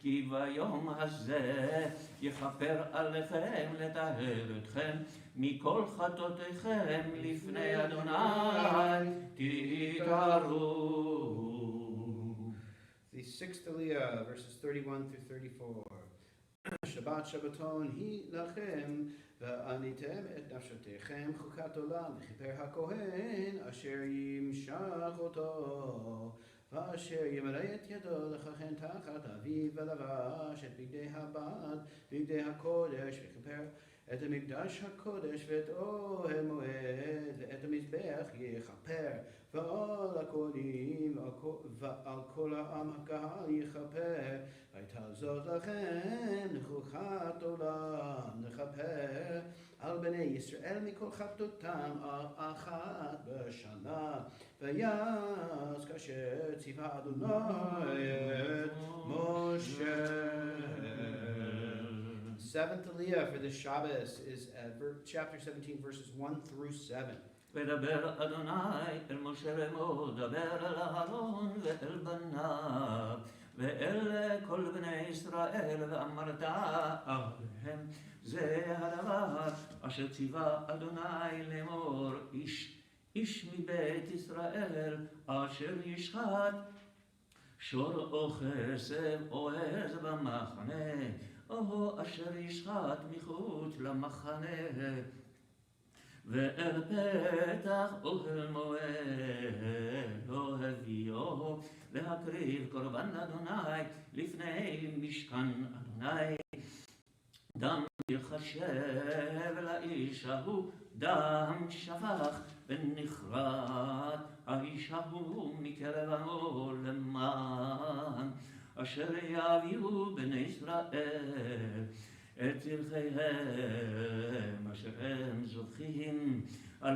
כי ביום הזה יכפר עליכם לטהר אתכם מכל חטאותיכם לפני אדוני תתערו. The sixth Aliyah, verses 31 through 34. Shabbat Shabbaton hi lachem, ועניתם את נפשותיכם חוקת עולם, וכיפר הכהן אשר ימשך אותו, ואשר ימלא את ידו לכהן תחת אביו, ולבש את בגדי הבד, בגדי הקודש, וכיפר את המקדש הקודש ואת אוהל מועד, ואת המזבח יכפר, ועל הכהנים ועל כל העם הקהל יכפר. הייתה זאת לכם לחוקת עולם, לכפר על בני ישראל מכל חטאותם אחת בשנה, ויעש כאשר ציווה אדוני את משה. Seventh Aliyah for the Shabbos is chapter 17, verses 1 through 7. ודבר אדוני אל משה לאמור, דבר אל אהרון ואל בניו ואל כל בני ישראל, ואמרת עליהם, זה הדבר אשר ציווה אדוני לאמור, איש מבית ישראל אשר ישחט שור או חסב או עז במחנה, או אשר ישחט מחוץ למחנה, ואל פתח אוהל מועד לא הביאו להקריב קורבן אדוני לפני משכן אדוני. דם יחשב לאיש ההוא, דם שפך ונכרת האיש ההוא מקרב עמו למען אשר יביאו בני ישראל את זבחיהם אשר הם זובחים על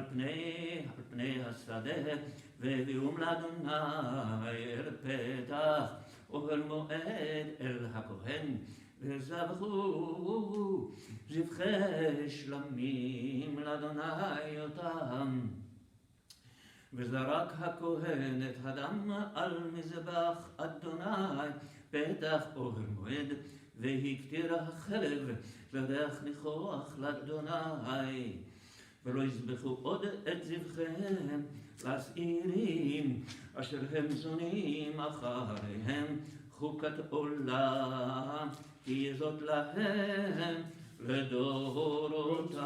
פני השדה, והביאום לאדוני אל פתח אוהל מועד אל הכהן, וזבחו זבחי שלמים לאדוני אותם. וזרק הכהן את הדם על מזבח אדוני פתח אוהל מועד, והקטיר החלב לריח ניחוח לאדוני. ולא יזבחו עוד את זבחיהם לשעירים אשר הם זונים אחריהם חוקת עולם, כי זאת להם לדורותם.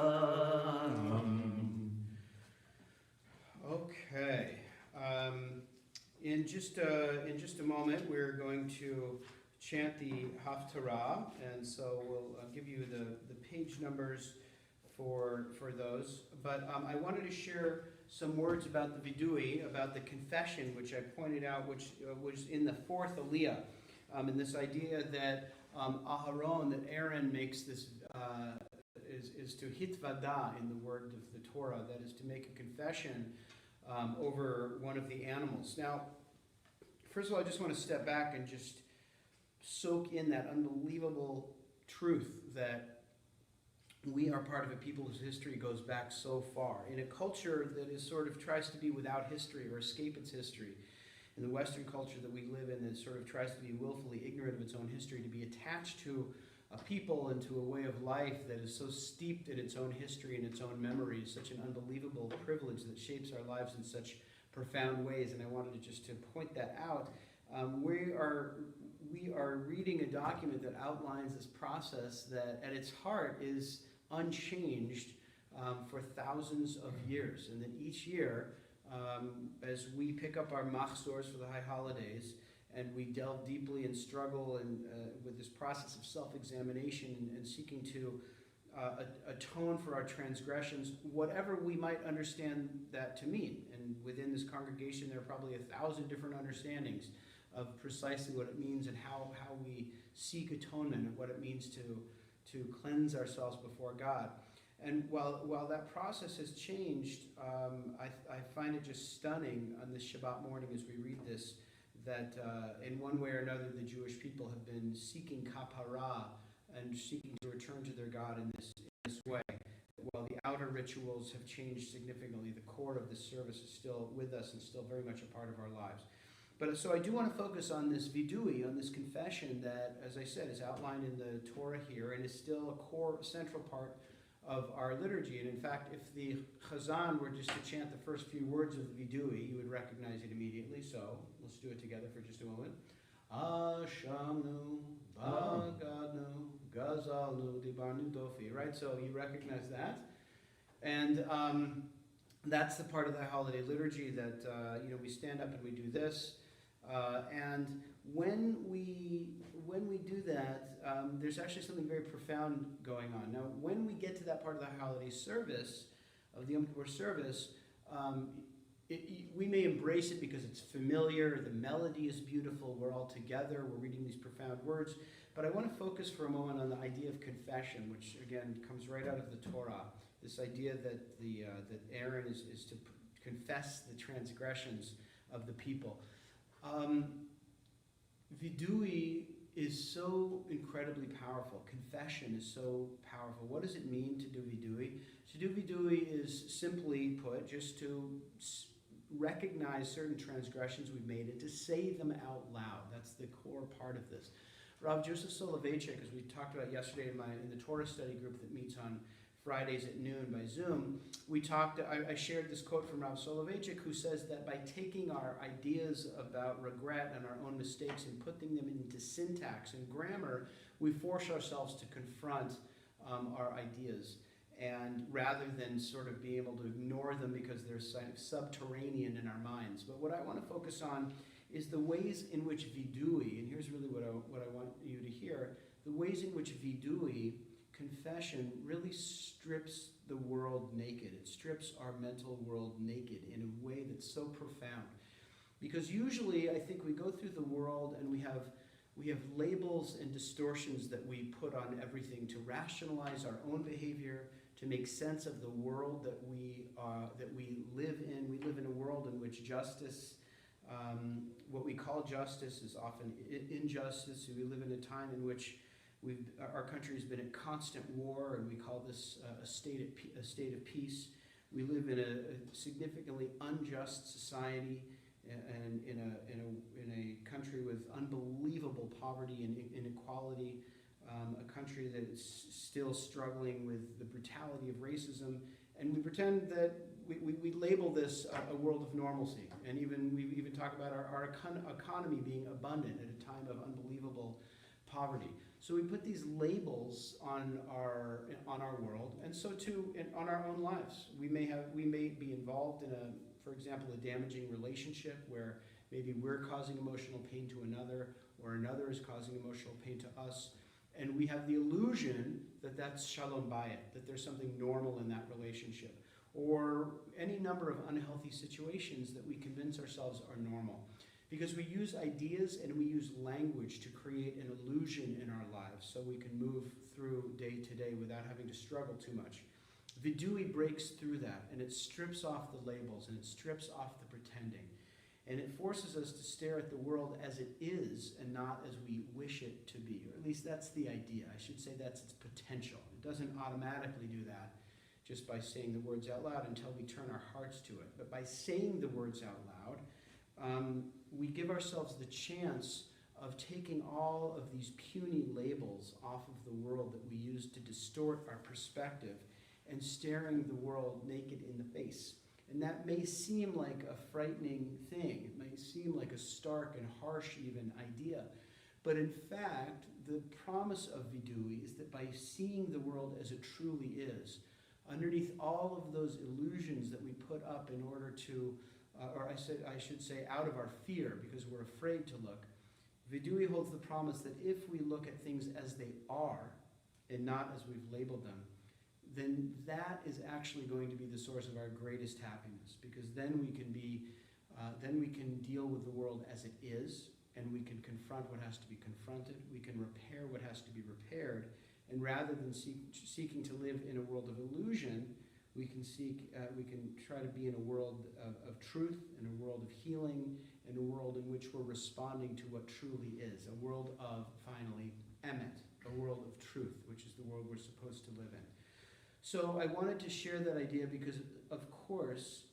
Okay. In just a moment, we're going to chant the Haftarah, and so we'll give you the page numbers for those. But I wanted to share some words about the Vidui, about the confession, which I pointed out, which was in the fourth Aliyah, and this idea that Aharon, that Aaron makes this, is to hitvada in the word of the Torah, that is to make a confession over one of the animals. Now, first of all, I just want to step back and just soak in that unbelievable truth that we are part of a people whose history goes back so far. In a culture that is sort of tries to be without history or escape its history, in the Western culture that we live in that sort of tries to be willfully ignorant of its own history, to be attached to a people and to a way of life that is so steeped in its own history and its own memories, such an unbelievable privilege that shapes our lives in such profound ways. And I wanted just to point that out. We are reading a document that outlines this process that at its heart is unchanged for thousands of years, and that each year, as we pick up our machzors for the high holidays, and we delve deeply and struggle with this process of self-examination and seeking to atone for our transgressions, whatever we might understand that to mean. And within this congregation, there are probably 1,000 different understandings of precisely what it means and how we seek atonement and what it means to cleanse ourselves before God. And while that process has changed, I find it just stunning on this Shabbat morning as we read this, that in one way or another the Jewish people have been seeking kapara and seeking to return to their God in this way. While the outer rituals have changed significantly, the core of the service is still with us and still very much a part of our lives. But so I do want to focus on this vidui, on this confession that, as I said, is outlined in the Torah here and is still a core, central part of our liturgy. And in fact, if the Chazan were just to chant the first few words of the vidui, you would recognize it immediately. So let's do it together for just a moment. Ashamnu, Bagadnu, Gazalnu, Dibarnu Dofi. Right? So you recognize that. And that's the part of the holiday liturgy that we stand up and we do this. And when we do that, there's actually something very profound going on. Now, when we get to that part of the holiday service, of the Yom Kippur service, we may embrace it because it's familiar, the melody is beautiful, we're all together, we're reading these profound words. But I want to focus for a moment on the idea of confession, which again comes right out of the Torah. This idea that that Aaron is to confess the transgressions of the people. Vidui is so incredibly powerful. Confession is so powerful. What does it mean to do vidui? To do vidui is simply put just to recognize certain transgressions we've made and to say them out loud. That's the core part of this. Rav Joseph Soloveitchik, as we talked about yesterday in the Torah study group that meets on Fridays at noon by Zoom, I shared this quote from Rav Soloveitchik, who says that by taking our ideas about regret and our own mistakes and putting them into syntax and grammar, we force ourselves to confront our ideas, and rather than sort of being able to ignore them because they're subterranean in our minds. But what I want to focus on is the ways in which vidui, and here's really what I want you to hear, the ways in which vidui, confession, really strips the world naked. It strips our mental world naked in a way that's so profound. Because usually I think we go through the world and we have labels and distortions that we put on everything to rationalize our own behavior, to make sense of the world that we live in. We live in a world in which justice, what we call justice, is often injustice. We live in a time in which our country has been at constant war, and we call this a state of peace. We live in a significantly unjust society, and in a country with unbelievable poverty and inequality, a country that is still struggling with the brutality of racism, and we pretend that we label this a world of normalcy, and we even talk about our economy being abundant at a time of unbelievable poverty. So we put these labels on our world, and so too on our own lives. We may be involved in for example, a damaging relationship where maybe we're causing emotional pain to another, or another is causing emotional pain to us, and we have the illusion that that's shalom bayit, that there's something normal in that relationship, or any number of unhealthy situations that we convince ourselves are normal. Because we use ideas and we use language to create an illusion in our lives so we can move through day to day without having to struggle too much. Vidui breaks through that, and it strips off the labels and it strips off the pretending. And it forces us to stare at the world as it is and not as we wish it to be. Or at least that's the idea. I should say that's its potential. It doesn't automatically do that just by saying the words out loud until we turn our hearts to it. But by saying the words out loud, we give ourselves the chance of taking all of these puny labels off of the world that we use to distort our perspective and staring the world naked in the face. And that may seem like a frightening thing. It may seem like a stark and harsh even idea. But in fact, the promise of vidui is that by seeing the world as it truly is, underneath all of those illusions that we put up in order to I should say out of our fear, because we're afraid to look, vidui holds the promise that if we look at things as they are and not as we've labeled them, then that is actually going to be the source of our greatest happiness, because then we can deal with the world as it is, and we can confront what has to be confronted. We can repair what has to be repaired. And rather than seeking to live in a world of illusion, we can try to be in a world of truth, in a world of healing, in a world in which we're responding to what truly is, a world of, finally, emet, a world of truth, which is the world we're supposed to live in. So I wanted to share that idea because, of course,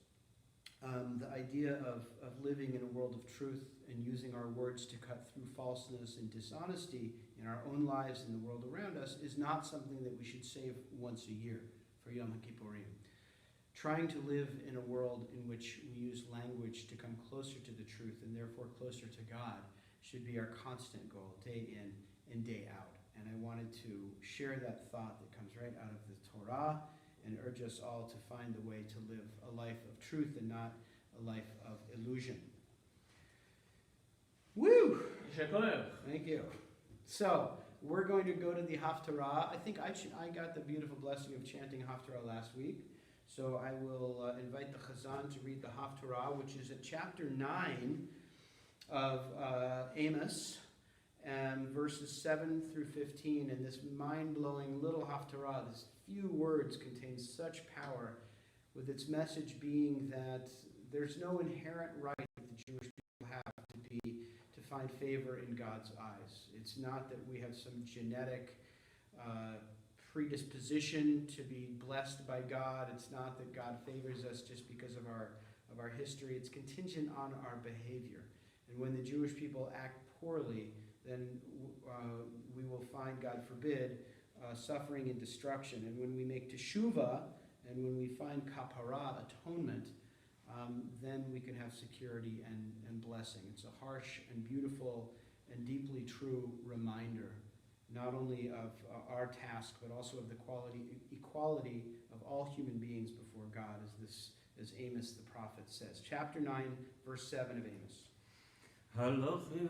the idea of living in a world of truth and using our words to cut through falseness and dishonesty in our own lives and the world around us is not something that we should save once a year for Yom HaKippurim. Trying to live in a world in which we use language to come closer to the truth and therefore closer to God should be our constant goal, day in and day out. And I wanted to share that thought that comes right out of the Torah and urge us all to find the way to live a life of truth and not a life of illusion. Woo! Thank you. So, we're going to go to the Haftarah. I think I got the beautiful blessing of chanting Haftarah last week. So I will invite the Chazan to read the Haftarah, which is at chapter 9 of Amos, verses 7 through 15. And this mind-blowing little Haftarah, this few words, contains such power, with its message being that there's no inherent right that the Jewish people have to find favor in God's eyes. It's not that we have some genetic predisposition to be blessed by God. It's not that God favors us just because of our history. It's contingent on our behavior. And when the Jewish people act poorly, then we will find, God forbid, suffering and destruction. And when we make teshuvah, and when we find kapara, atonement, then we can have security and blessing. It's a harsh and beautiful and deeply true reminder, not only of our task, but also of the equality of all human beings before God, as Amos the prophet says. Chapter 9, verse 7 of Amos. הלוכי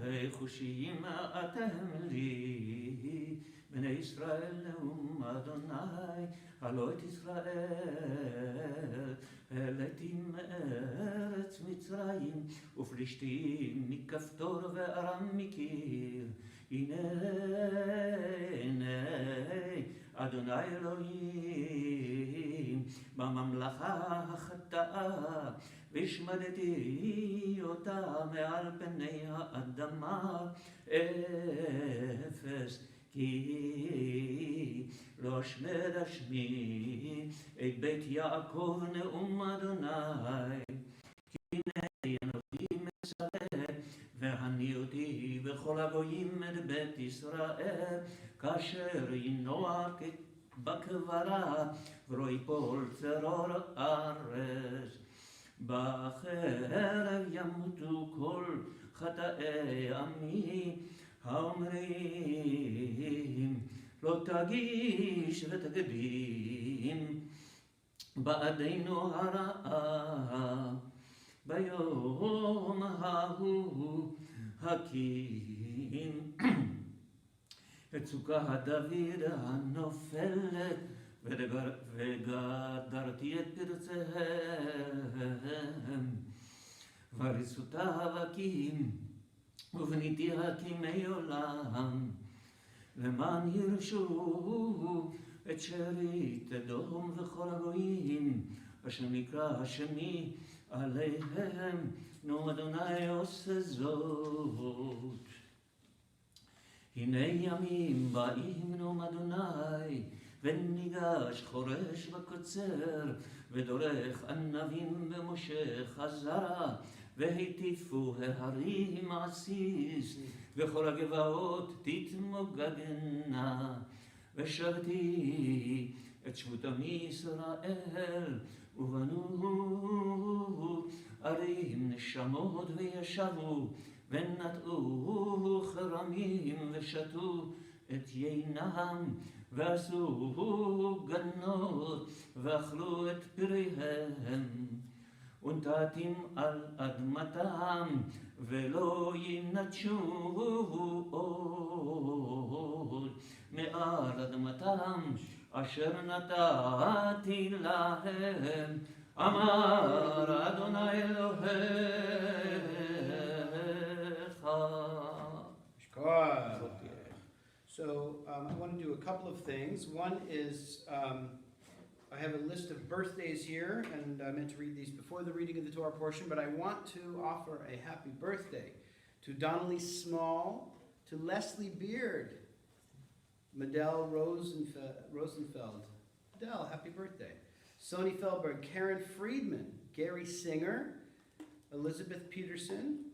בני חושיים אתם לי, בני ישראל נאום אדוני, הלא את ישראל, העליתי מארץ מצרים, ופלישתים מכפתור וארם מקיר. הנה אדוני אלוהים, בממלכה החטאה, והשמדתי אותה מעל פני האדמה, אפס כי לא אשמד אשמי את בית יעקב נאום אדוני, כי הנה אנוכי מצווה והניתי בכל הגויים את בית ישראל, כאשר ינוע בקברה ולא יפול צרור ארץ. בחרב ימותו כל חטאי עמי, האומרים לא תגיש ותקדים בעדנו הרעה. ביום ההוא הקים את סוכת דוד הנופלת, וגדרתי את פרציהם, והריסותה הקים, ובניתי הקימי עולם, למען ירשו את שארית אדום וכל הגויים, אשר נקרא השמי עליהם, נו אדוני עושה זאת. הנה ימים באים נו אדוני, וניגש חורש וקוצר, ודורך ענבים ומושך הזרע, והטיפו ההרים עסיס, וכל הגבעות תתמוגגנה. ושבתי את שבותם מישראל, ובנו ערים נשמות וישבו, ונטעו חרמים ושתו את יינם, ועשו גנות ואכלו את פריהם. ונטעתים על אדמתם ולא ינטשו עוד מעל אדמתם אשר נתתי להם, אמר אדוני אלוהים. Shkoyach. So I want to do a couple of things. One is I have a list of birthdays here, and I meant to read these before the reading of the Torah portion, but I want to offer a happy birthday to Donnelly Small, to Leslie Beard, Medell Rosenfeld. Medell, happy birthday. Sony Feldberg, Karen Friedman, Gary Singer, Elizabeth Peterson.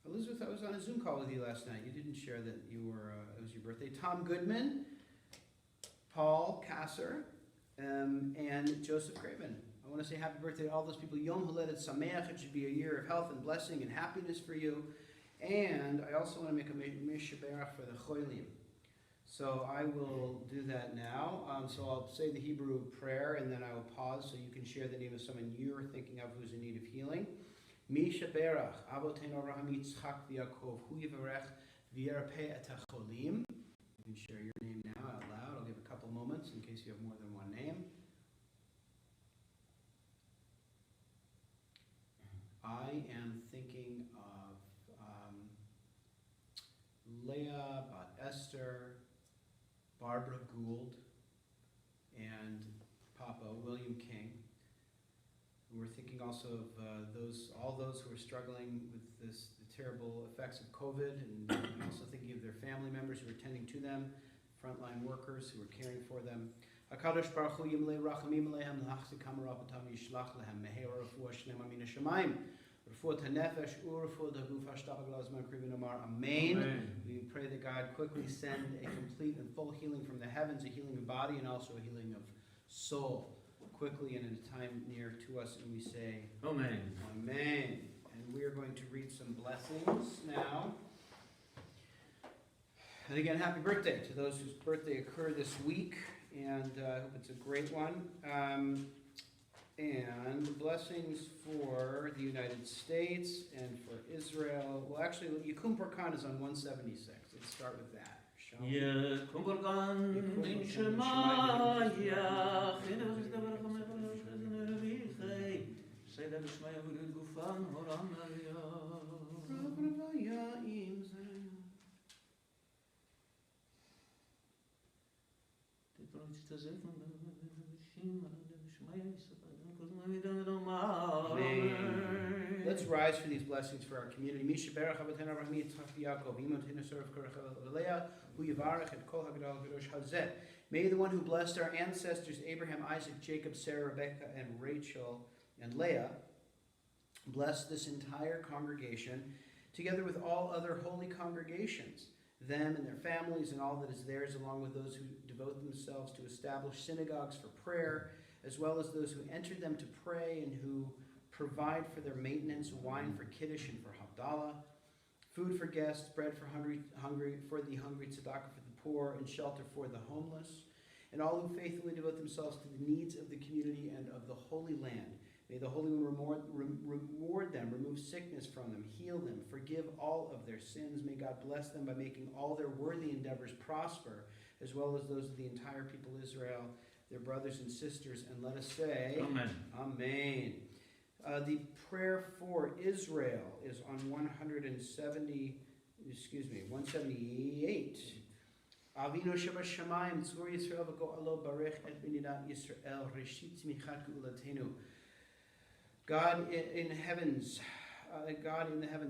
Elizabeth, I was on a Zoom call with you last night. You didn't share that it was your birthday. Tom Goodman, Paul Kasser, and Joseph Craven. I want to say happy birthday to all those people. Yom Haledet Sameach. It should be a year of health and blessing and happiness for you. And I also want to make a Mishaberach for the Cholim. So I will do that now. So I'll say the Hebrew prayer, and then I will pause so you can share the name of someone you're thinking of who's in need of healing. Mishaberach Avotenu Avraham Yitzchak v'Yaakov Hu Yivarech v'Yarpeh et HaCholim. You can share your name now out loud. I'll give a couple moments in case you have more than one name. I am thinking of Leah, Bat Esther, Barbara Gould, and Papa William King. We're thinking also of all those who are struggling with the terrible effects of COVID, and also thinking of their family members who are tending to them, frontline workers who are caring for them. HaKadosh Baruch Hu Yimlei Rachamim Alehem L'Hachzikam Rapatam Yishlach Lehem Meher Refuah Shlema Min HaShamayim Refuah HaNefesh U'Refuah HaGuf HaShtaba Glazman Krivin Amar Amen. We pray that God quickly send a complete and full healing from the heavens, a healing of body and also a healing of soul, quickly and in a time near to us, and we say Amen. Amen. And we are going to read some blessings now. And again, happy birthday to those whose birthday occurred this week, and I hope it's a great one. And blessings for the United States and for Israel. Well, actually, Yikum Parkan is on 176. Let's start with that. Yikum Parkan in Shemayach, in say that Shmaya will Gufan Horam Let's rise for these blessings for our community. Mishaberach Avatenu Avraham Yitzchak v'Yaakov Imotenu Sorov Korach Leah Hu Yivarech et Kol HaGadol HaKadosh Hazeh. May the one who blessed our ancestors Abraham, Isaac, Jacob, Sarah, Rebecca, and Rachel, and Leah, bless this entire congregation, together with all other holy congregations, them and their families and all that is theirs, along with those who devote themselves to establish synagogues for prayer, as well as those who enter them to pray and who provide for their maintenance, wine for Kiddush and for Havdalah, food for guests, bread for the hungry, tzedakah for the poor, and shelter for the homeless, and all who faithfully devote themselves to the needs of the community and of the Holy Land. May the Holy One reward them, remove sickness from them, heal them, forgive all of their sins. May God bless them by making all their worthy endeavors prosper, as well as those of the entire people of Israel, their brothers and sisters. And let us say, Amen. Amen. The prayer for Israel is on 178. Avinu Shabashamayim, Tzvor Yisrael v'go'alo barech et b'nidat Yisrael, Reshit tzmichat ge'ulatenu. God in the heavens,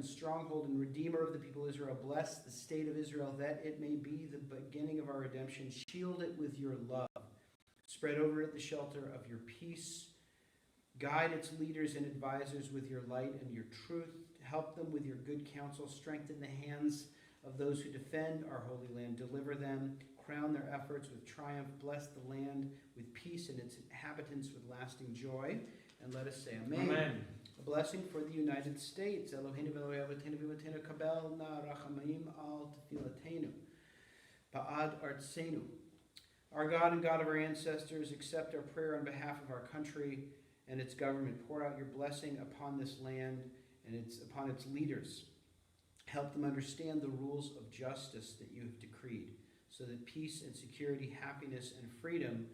stronghold and redeemer of the people of Israel, bless the state of Israel that it may be the beginning of our redemption. Shield it with your love. Spread over it the shelter of your peace. Guide its leaders and advisors with your light and your truth. Help them with your good counsel. Strengthen the hands of those who defend our holy land. Deliver them. Crown their efforts with triumph. Bless the land with peace and its inhabitants with lasting joy. And let us say Amen. Amen. A blessing for the United States. Eloheinu v'Elokei Avotenu v'Imotenu kabel na rachamim al tefilatenu ba'ad artzenu. Our God and God of our ancestors, accept our prayer on behalf of our country and its government. Pour out your blessing upon this land and upon its leaders. Help them understand the rules of justice that you have decreed, so that peace and security, happiness and freedom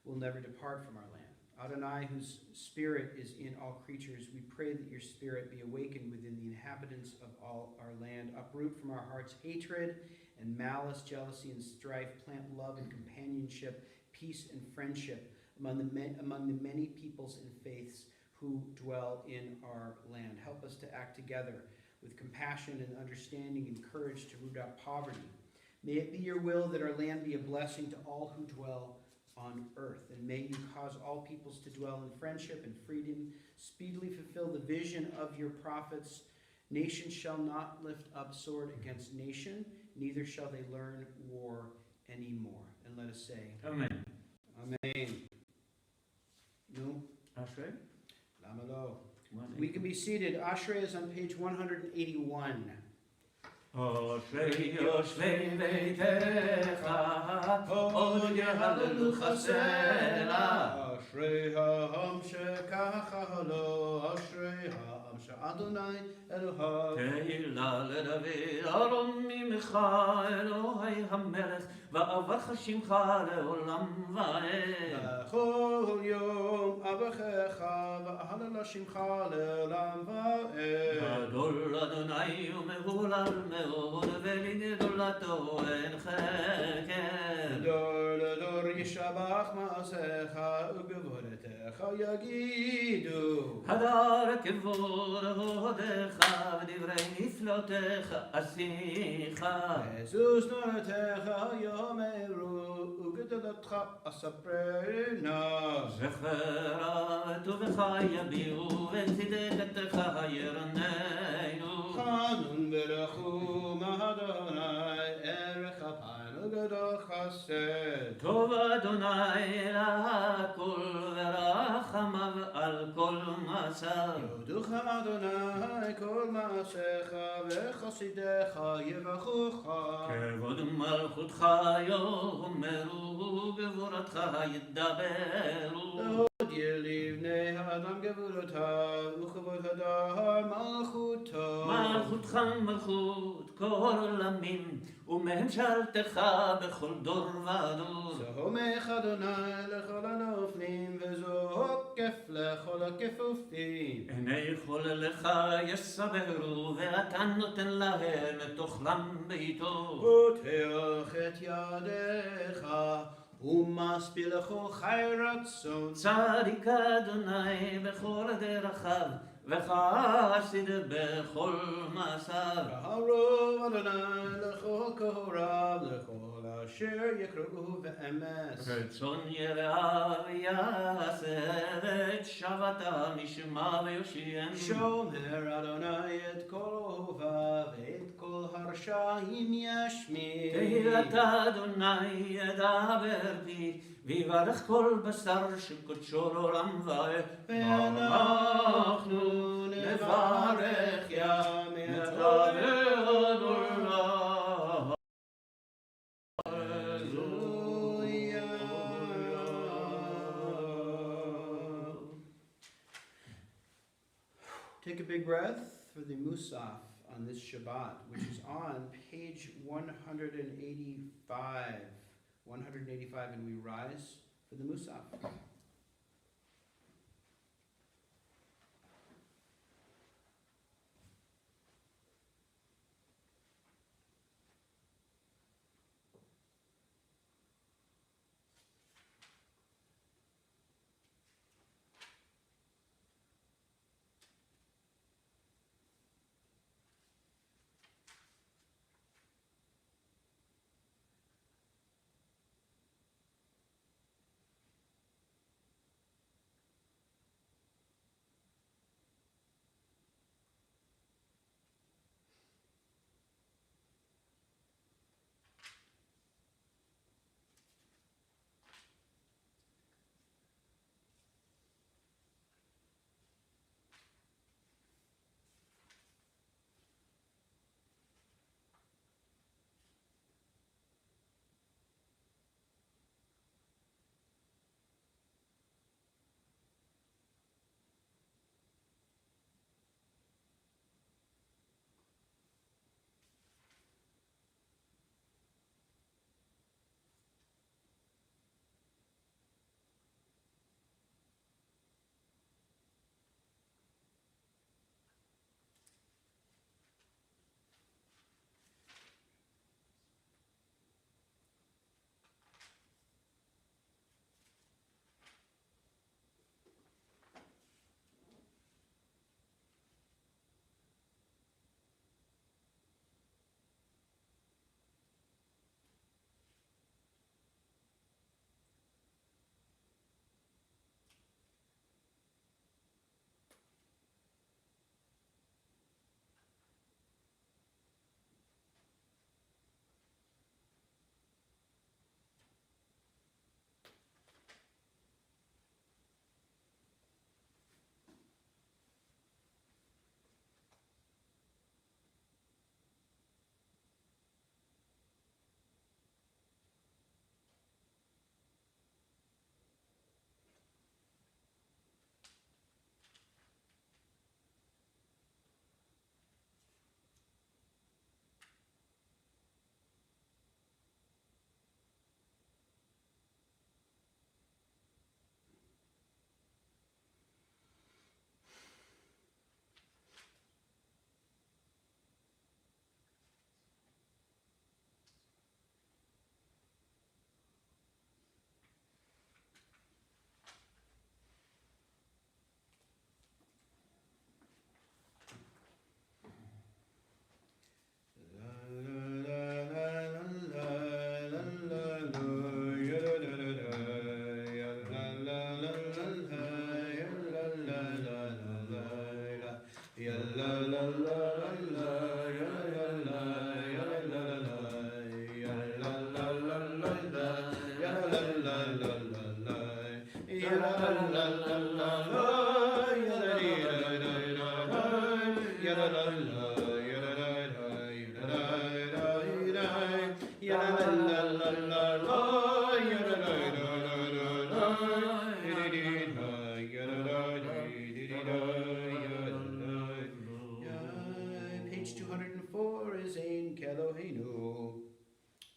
will never depart from our land. Adonai, whose spirit is in all creatures, we pray that your spirit be awakened within the inhabitants of all our land. Uproot from our hearts hatred and malice, jealousy and strife. Plant love and companionship, peace and friendship among the many peoples and faiths who dwell in our land. Help us to act together with compassion and understanding and courage to root out poverty. May it be your will that our land be a blessing to all who dwell on earth, and may you cause all peoples to dwell in friendship and freedom. Speedily fulfill the vision of your prophets. Nation shall not lift up sword against nation, neither shall they learn war anymore. And let us say, Amen. Amen. No? Ashrei? Lamelo. We can be seated. Ashrei is on page 181. אשרי יושבי ביתך, עוד יהללוך סלע. אשרי העם שככה לו, אשרי העם שאדוני אלוהיו. תהילה לדוד, ארום ממך, אלוהי המלך, ואברך שמך לעולם ועד. בכל יום אברכך, ואהלל שמך לעולם ועד. גדול אדוני ומהולל מאוד, ולגדולתו אין חקר. דור לדור ישבח מעשיך, וגבורתך יגידו. הדר כבוד הודך, ודברי נפלאותיך אשיך. Jesus נורתך יאמרו, וגדולתך אספרנה. זכר טובך יביעו, וצדקתך ירננו. חנון ברחום אדוני, ערך אפיים וגדול חסד. טוב אדוני להכל, ורחמיו על כל מעשיו. יודוך אדוני כל מעשיך, וחסידיך יברכוך. כבוד מלכותך יאמרו, גבורתך ידברו. הודיע לבני האדם גבורותיו, וכבוד הדר מלכותו. מלכותך מלכות כל עולמים, וממשלתך בכל דור ודור. סומך אדוני לכל הנופלים, וזוקף לכל הכפופים. עיני כל לך יסברו, ואתה נותן להם את אוכלם בעיתו. פותח את ידיך, ומשפיל לכל חי רצון. צדיק אדוני בכל דרכיו, וחסיד בכל מעשיו. הרוב אדוני לכל קוראיו, לכל אשר יקראו באמץ. רצון יראיו יעשה, ואת שבתם ישמע ויושיענו. שומר אדוני את כל אוהביו, ואת כל הרשעים ישמיע. תהילת אדוני ידבר בי, ויברך כל בשר שקודשו לעולם ועד. ואנחנו נברך ימי אדוני. Take a big breath for the Musaf on this Shabbat, which is on page 185. 185, and we rise for the Musaf.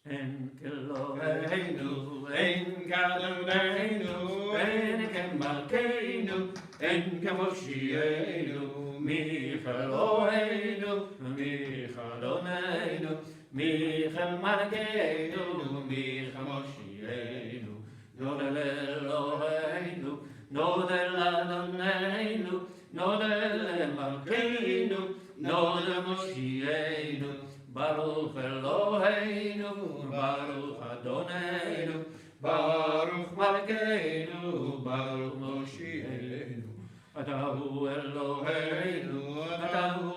En Keloheinu, En Kadonenu, En Kemalkeinu, En Kemoshienu, Micheloheinu, Michelonenu, Michel Malkeinu, Michemoshienu, Nodel Eloheinu, Nodel Adonenu, Nodel Malkeinu, Nodel Moshienu, Baruch Eloheinu, Baruch Adonenu, Baruch Malkeinu, Baruch Moshienu. Atahu Eloheinu, Atahu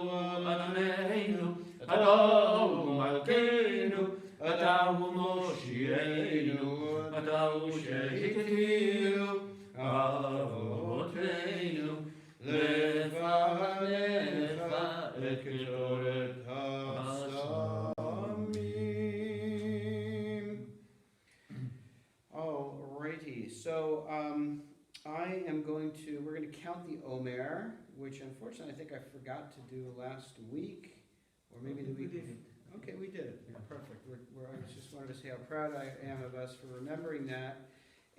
Adonenu, Atahu Malkeinu, Atahu Moshienu, Atahu Shehitiyu, Avoteinu, Lefanecha et Ketoret Hasamim. Alrighty, so we're going to count the Omer, which unfortunately I think I forgot to do last week, or maybe the week before. Okay, we did it. Perfect. I just wanted to say how proud I am of us for remembering that.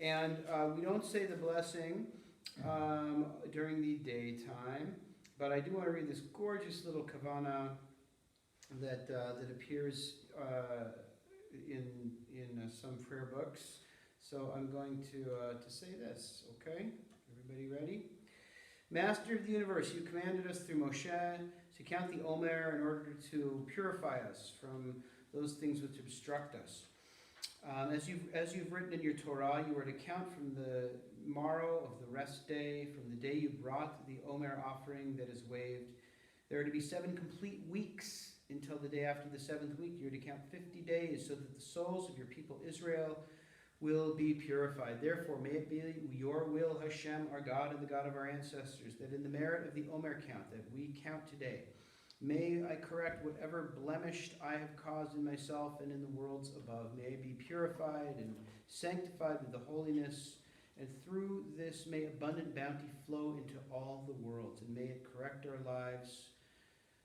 And we don't say the blessing during the daytime, but I do want to read this gorgeous little kavana that appears in some prayer books. So I'm going to say this, okay? Everybody ready? Master of the universe, you commanded us through Moshe to count the Omer in order to purify us from those things which obstruct us. As you've written in your Torah, you are to count from the morrow of the rest day, from the day you brought the Omer offering that is waved. There are to be 7 complete weeks until the day after the 7th week. You are to count 50 days so that the souls of your people Israel will be purified. Therefore, may it be your will, Hashem, our God and the God of our ancestors, that in the merit of the Omer count that we count today, may I correct whatever blemished I have caused in myself and in the worlds above. May I be purified and sanctified with the holiness, and through this may abundant bounty flow into all the worlds, and may it correct our lives,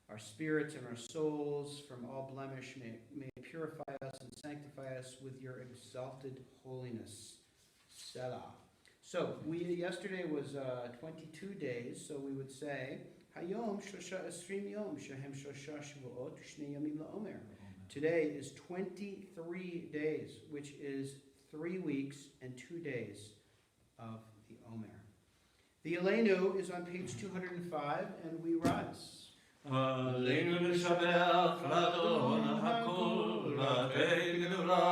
our spirits and our souls from all blemish. May it purify us and sanctify us with your exalted holiness. Selah. So yesterday was 22 days, so we would say Hayom Shosha Esrim Yom Shehem Shosha Shavuot Shnei Yamim LaOmer. Today is 23 days, which is 3 weeks and 2 days of the Omer. The Aleinu is on page 205, and we rise. Aleinu l'shabeach l'Adon ha'kol, l'tei gdula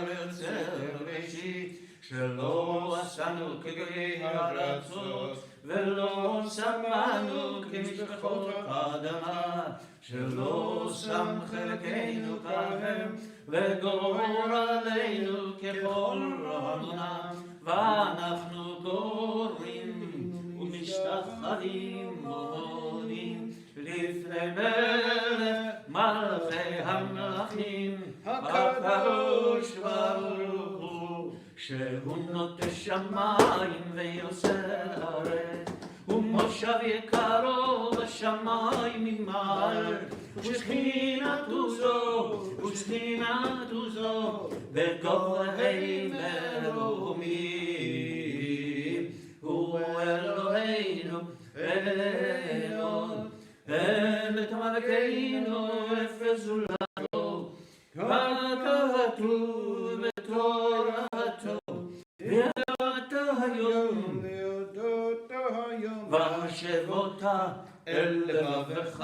l'yotzer v'eshit, shelo asanu k'goyei ha'aratzot, ולא שמענו כמשפחות האדמה, שלא שם חלקנו כהם, וגורלנו ככל העולם, ואנחנו גורים ומשתחווים ומודים לפני מלך מלכי המלכים, הקדוש ברוך הוא, שהוא נוטה שמיים ויוסר ארץ, ומושב יקרו בשמיים ממעל, ושכינתו זו בגוהי מרומים. הוא אלוהינו אלוהינו, אמת מלכנו אפס זולתו, ככתוב בתורתו, וידעת היום והשב אותה אל לבבך,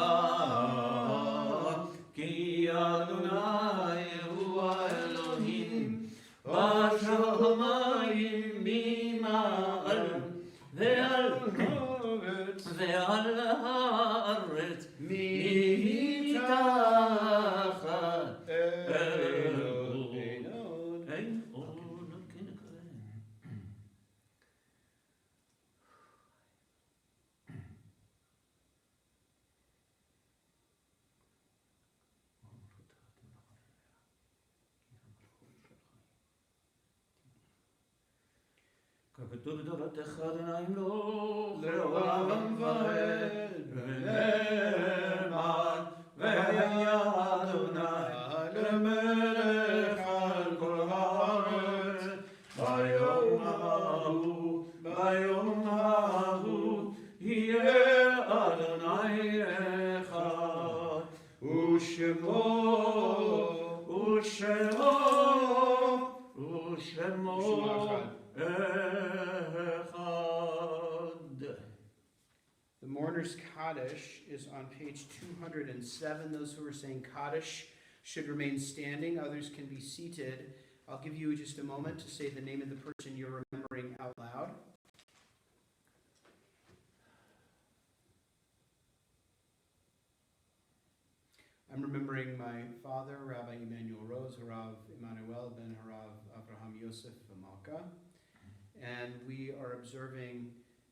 כי אדוני הוא האלוהים בשמיים ממעל ועל הארץ מתחת אלוהינו. אין עוד כנגד. ככתוב בתורתך אדוני ימלוך לעולם ועד, ונאמר והיה אדוני למלך מלך על כל הארץ, ביום ההוא, ביום ההוא, יהיה אדוני אחד, ושמו, ושמו, ושמו אחד. The mourner's Kaddish is on page 207. Those who are saying Kaddish should remain standing. Others can be seated. I'll give you just a moment to say the name of the person you're remembering out loud. I'm remembering my father, Rabbi Emmanuel Rose, Harav Emmanuel ben Harav Abraham Yosef Malka. And we are observing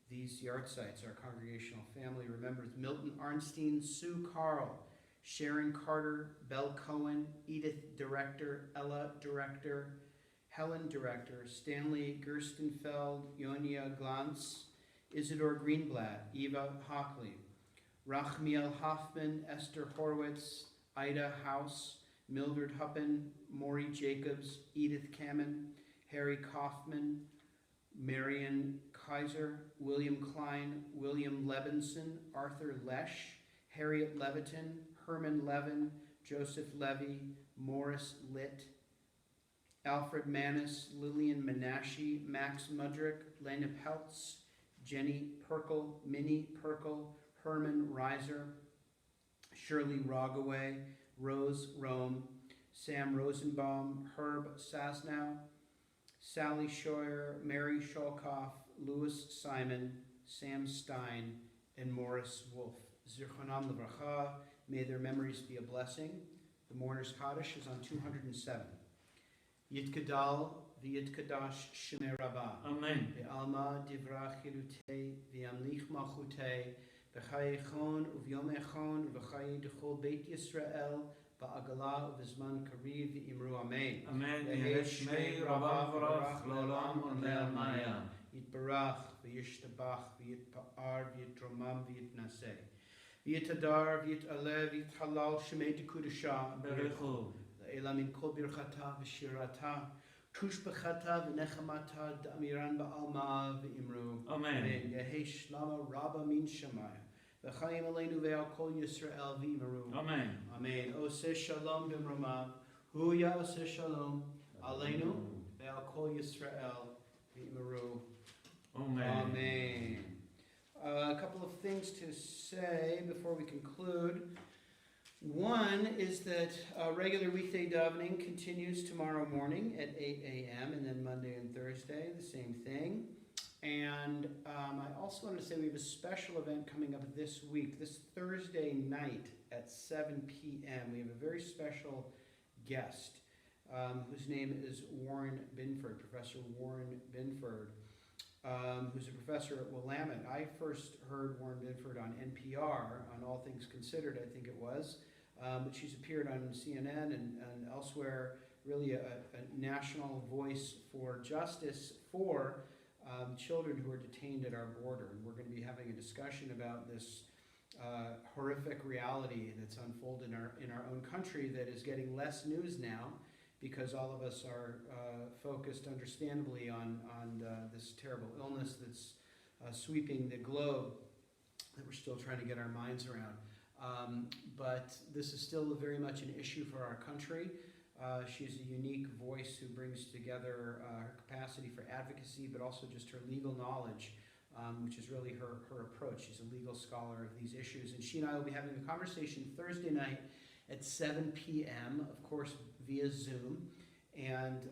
these yard sites. Our congregational family remembers Milton Arnstein, Sue Carl, Sharon Carter, Belle Cohen, Edith Director, Ella Director, Helen Director, Stanley Gerstenfeld, Yonia Glantz, Isidore Greenblatt, Eva Hockley, Rachmiel Hoffman, Esther Horwitz, Ida House, Mildred Huppen, Maury Jacobs, Edith Kamen, Harry Kaufman, Marion Kaiser, William Klein, William Levinson, Arthur Lesh, Harriet Leviton, Herman Levin, Joseph Levy, Morris Litt, Alfred Manis, Lillian Menashe, Max Mudrick, Lena Peltz, Jenny Perkel, Minnie Perkel, Herman Reiser, Shirley Rogaway, Rose Rome, Sam Rosenbaum, Herb Sasnow, Sally Scheuer, Mary Sholkoff, Louis Simon, Sam Stein, and Morris Wolf. Zichronam Livracha, may their memories be a blessing. The mourner's Kaddish is on 207. Yitkadal v'yitkadash Shemei Rabbah. Amen. Ve'alma divrach chilutei v'yamlich malchutei v'chaye chon uvyom echon v'chaye d'chol Beit Yisrael v'agala uv'zman kariv v'imru Amen. Amen. Yehi Shmei Rabbah v'rach l'olam omer maya. Yitbarach v'yishtabach v'yitpa'ar v'yitromam v'yitnaseh. V'yitadar v'yitaleh v'yithalal Shemei Dekudashah. Berechu. Elam in kol birchata v'shirata, tushbechata v'nechamata d'amiran ba'alma v'imru. Amen. Yehi shlama rabba min shamaya, v'chayim aleinu ve'al kol Yisrael v'imru. Amen. Amen. Oseh shalom b'mrama, huya oseh shalom, aleinu ve'al kol Yisrael v'imru. Amen. Amen. A couple of things to say before we conclude. One is that regular weekday davening continues tomorrow morning at 8 a.m. and then Monday and Thursday, the same thing. And I also wanted to say we have a special event coming up this week, this Thursday night at 7 p.m. We have a very special guest whose name is Warren Binford, Professor Warren Binford, who's a professor at Willamette. I first heard Warren Binford on NPR, on All Things Considered, I think it was. But she's appeared on CNN and elsewhere, really a national voice for justice for children who are detained at our border. And we're going to be having a discussion about this horrific reality that's unfolded in our own country that is getting less news now because all of us are focused, understandably, on this terrible illness that's sweeping the globe that we're still trying to get our minds around. But this is still very much an issue for our country. She's a unique voice who brings together her capacity for advocacy, but also just her legal knowledge, which is really her approach. She's a legal scholar of these issues. And she and I will be having a conversation Thursday night at 7 p.m., of course, via Zoom. And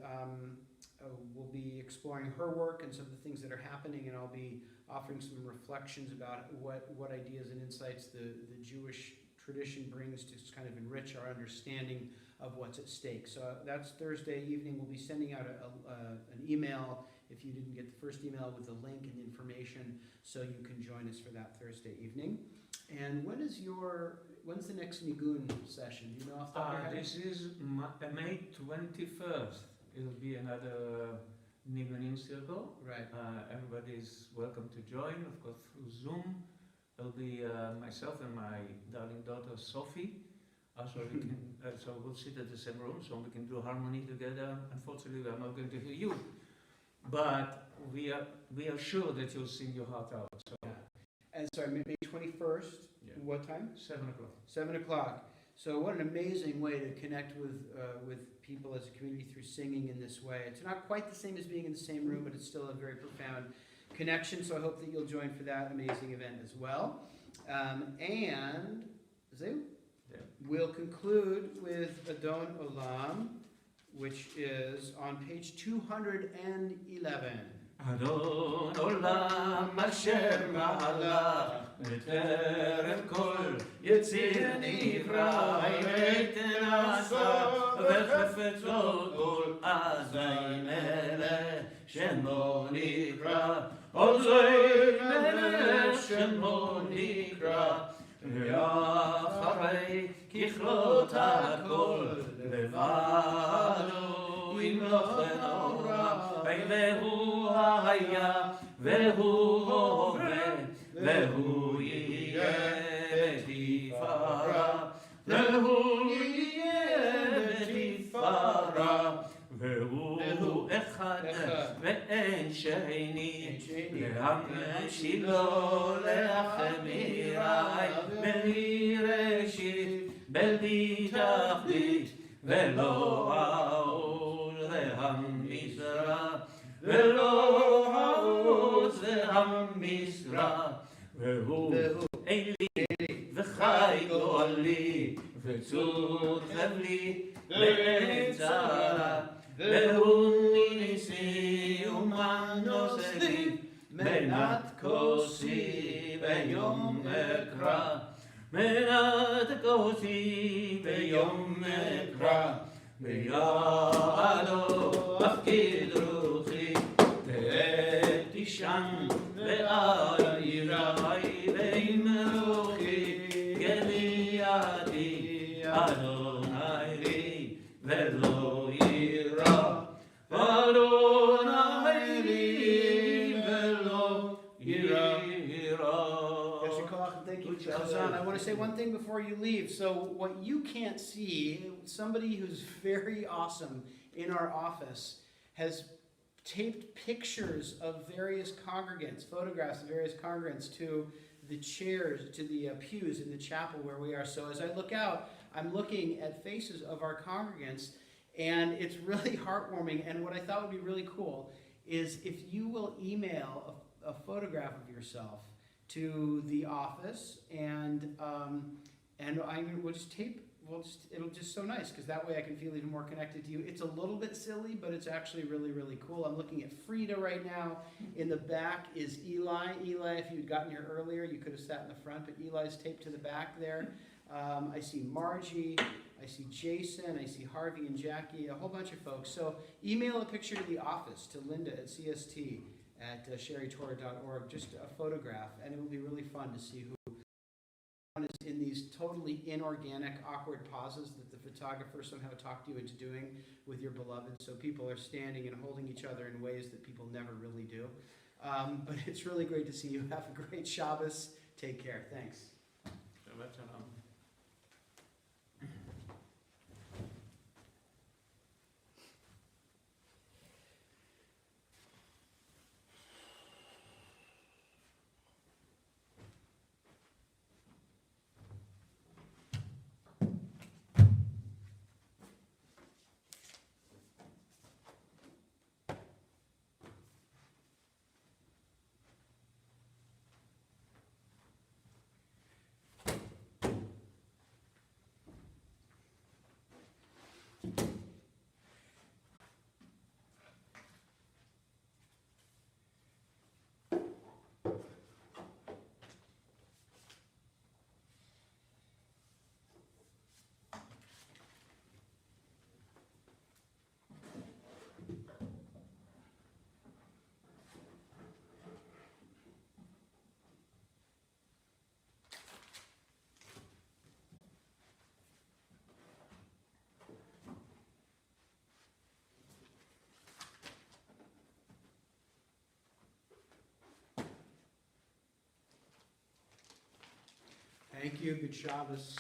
we'll be exploring her work and some of the things that are happening, and I'll be offering some reflections about what ideas and insights the Jewish tradition brings to kind of enrich our understanding of what's at stake. So that's Thursday evening. We'll be sending out an email if you didn't get the first email with the link and the information, so you can join us for that Thursday evening. And when's the next Nigun session? Do you know off the top of your head? This is May 21st. It'll be another Nigunim circle. Right. Everybody is welcome to join, of course, through Zoom. It'll be myself and my darling daughter Sophie So we can, so we'll sit at the same room, so we can do harmony together. Unfortunately, we are not going to hear you, but we are sure that you'll sing your heart out. So Yeah. And sorry, May 21st, yeah. what time? 7 o'clock. 7 o'clock. So what an amazing way to connect with people as a community through singing in this way. It's not quite the same as being in the same room, but it's still a very profound connection. So I hope that you'll join for that amazing event as well. And Zeu? Yeah. We'll conclude with Adon Olam, which is on page 211. אדון עולם אשר מעלה בטרם כל יציר נברא ויתן עשה וחפץ לו כל אזי מלך שמו נקרא עוזי מלך שמו נקרא ואחרי ככלות הכל לבדו ימלוך ונורא והוא היה והוא הווה והוא יהיה בתפארה והוא יהיה בתפארה והוא אחד ואין שני להמשילו להחמירי בלי ראשית בלי תכלית ולא העול והמשרה ולא העוז והמשרה והוא אלי וחי גואלי וצור חבלי ואין צרה והוא ניסי ומנוס לי מנת כוסי ביום אקרא מנת כוסי ביום אקרא בידו מפקיד רוחי תשען ואיראי ועם רוחי גליעתי אדוני לי ולא יירא אדוני לי ולא יירא. Thank you, Chazan. I want to say one thing before you leave. So what you can't see, somebody who's very awesome in our office has taped pictures of various congregants, photographs of various congregants to the chairs, to the pews in the chapel where we are. So as I look out, I'm looking at faces of our congregants, and it's really heartwarming. And what I thought would be really cool is if you will email a photograph of yourself to the office, and we'll just tape. It'll just so nice because that way I can feel even more connected to you. It's a little bit silly, but it's actually really, really cool. I'm looking at Frida right now. In the back is Eli. Eli, if you'd gotten here earlier, you could have sat in the front, but Eli's taped to the back there. I see Margie. I see Jason. I see Harvey and Jackie. A whole bunch of folks. So email a picture to the office, to Linda at CST at sherrytorah.org, just a photograph, and it will be really fun to see who is in these totally inorganic, awkward pauses that the photographer somehow talked you into doing with your beloved. So people are standing and holding each other in ways that people never really do. But it's really great to see you. Have a great Shabbos. Take care. Thanks. Shabbat shalom. Thank you. Good Shabbos.